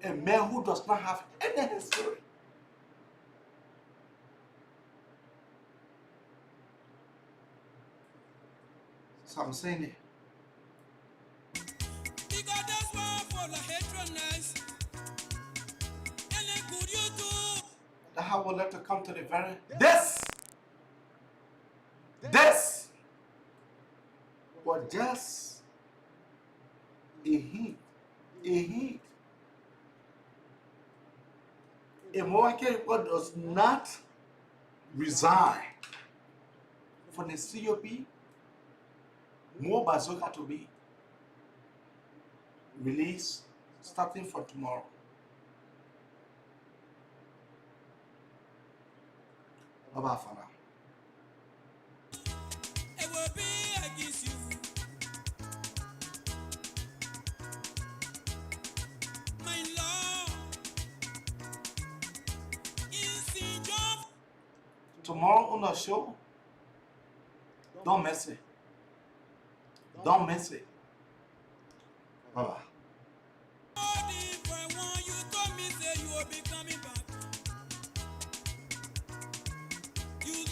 A man who does not have any history. So I'm saying it. That's how we'll let to come to the very this was just a hint. If Mulbah Yorgbor does not resign from the COP, more bazooka to be released starting from tomorrow. Bye-bye for now. Tomorrow on the show, don't miss it. Don't miss it. Bye-bye.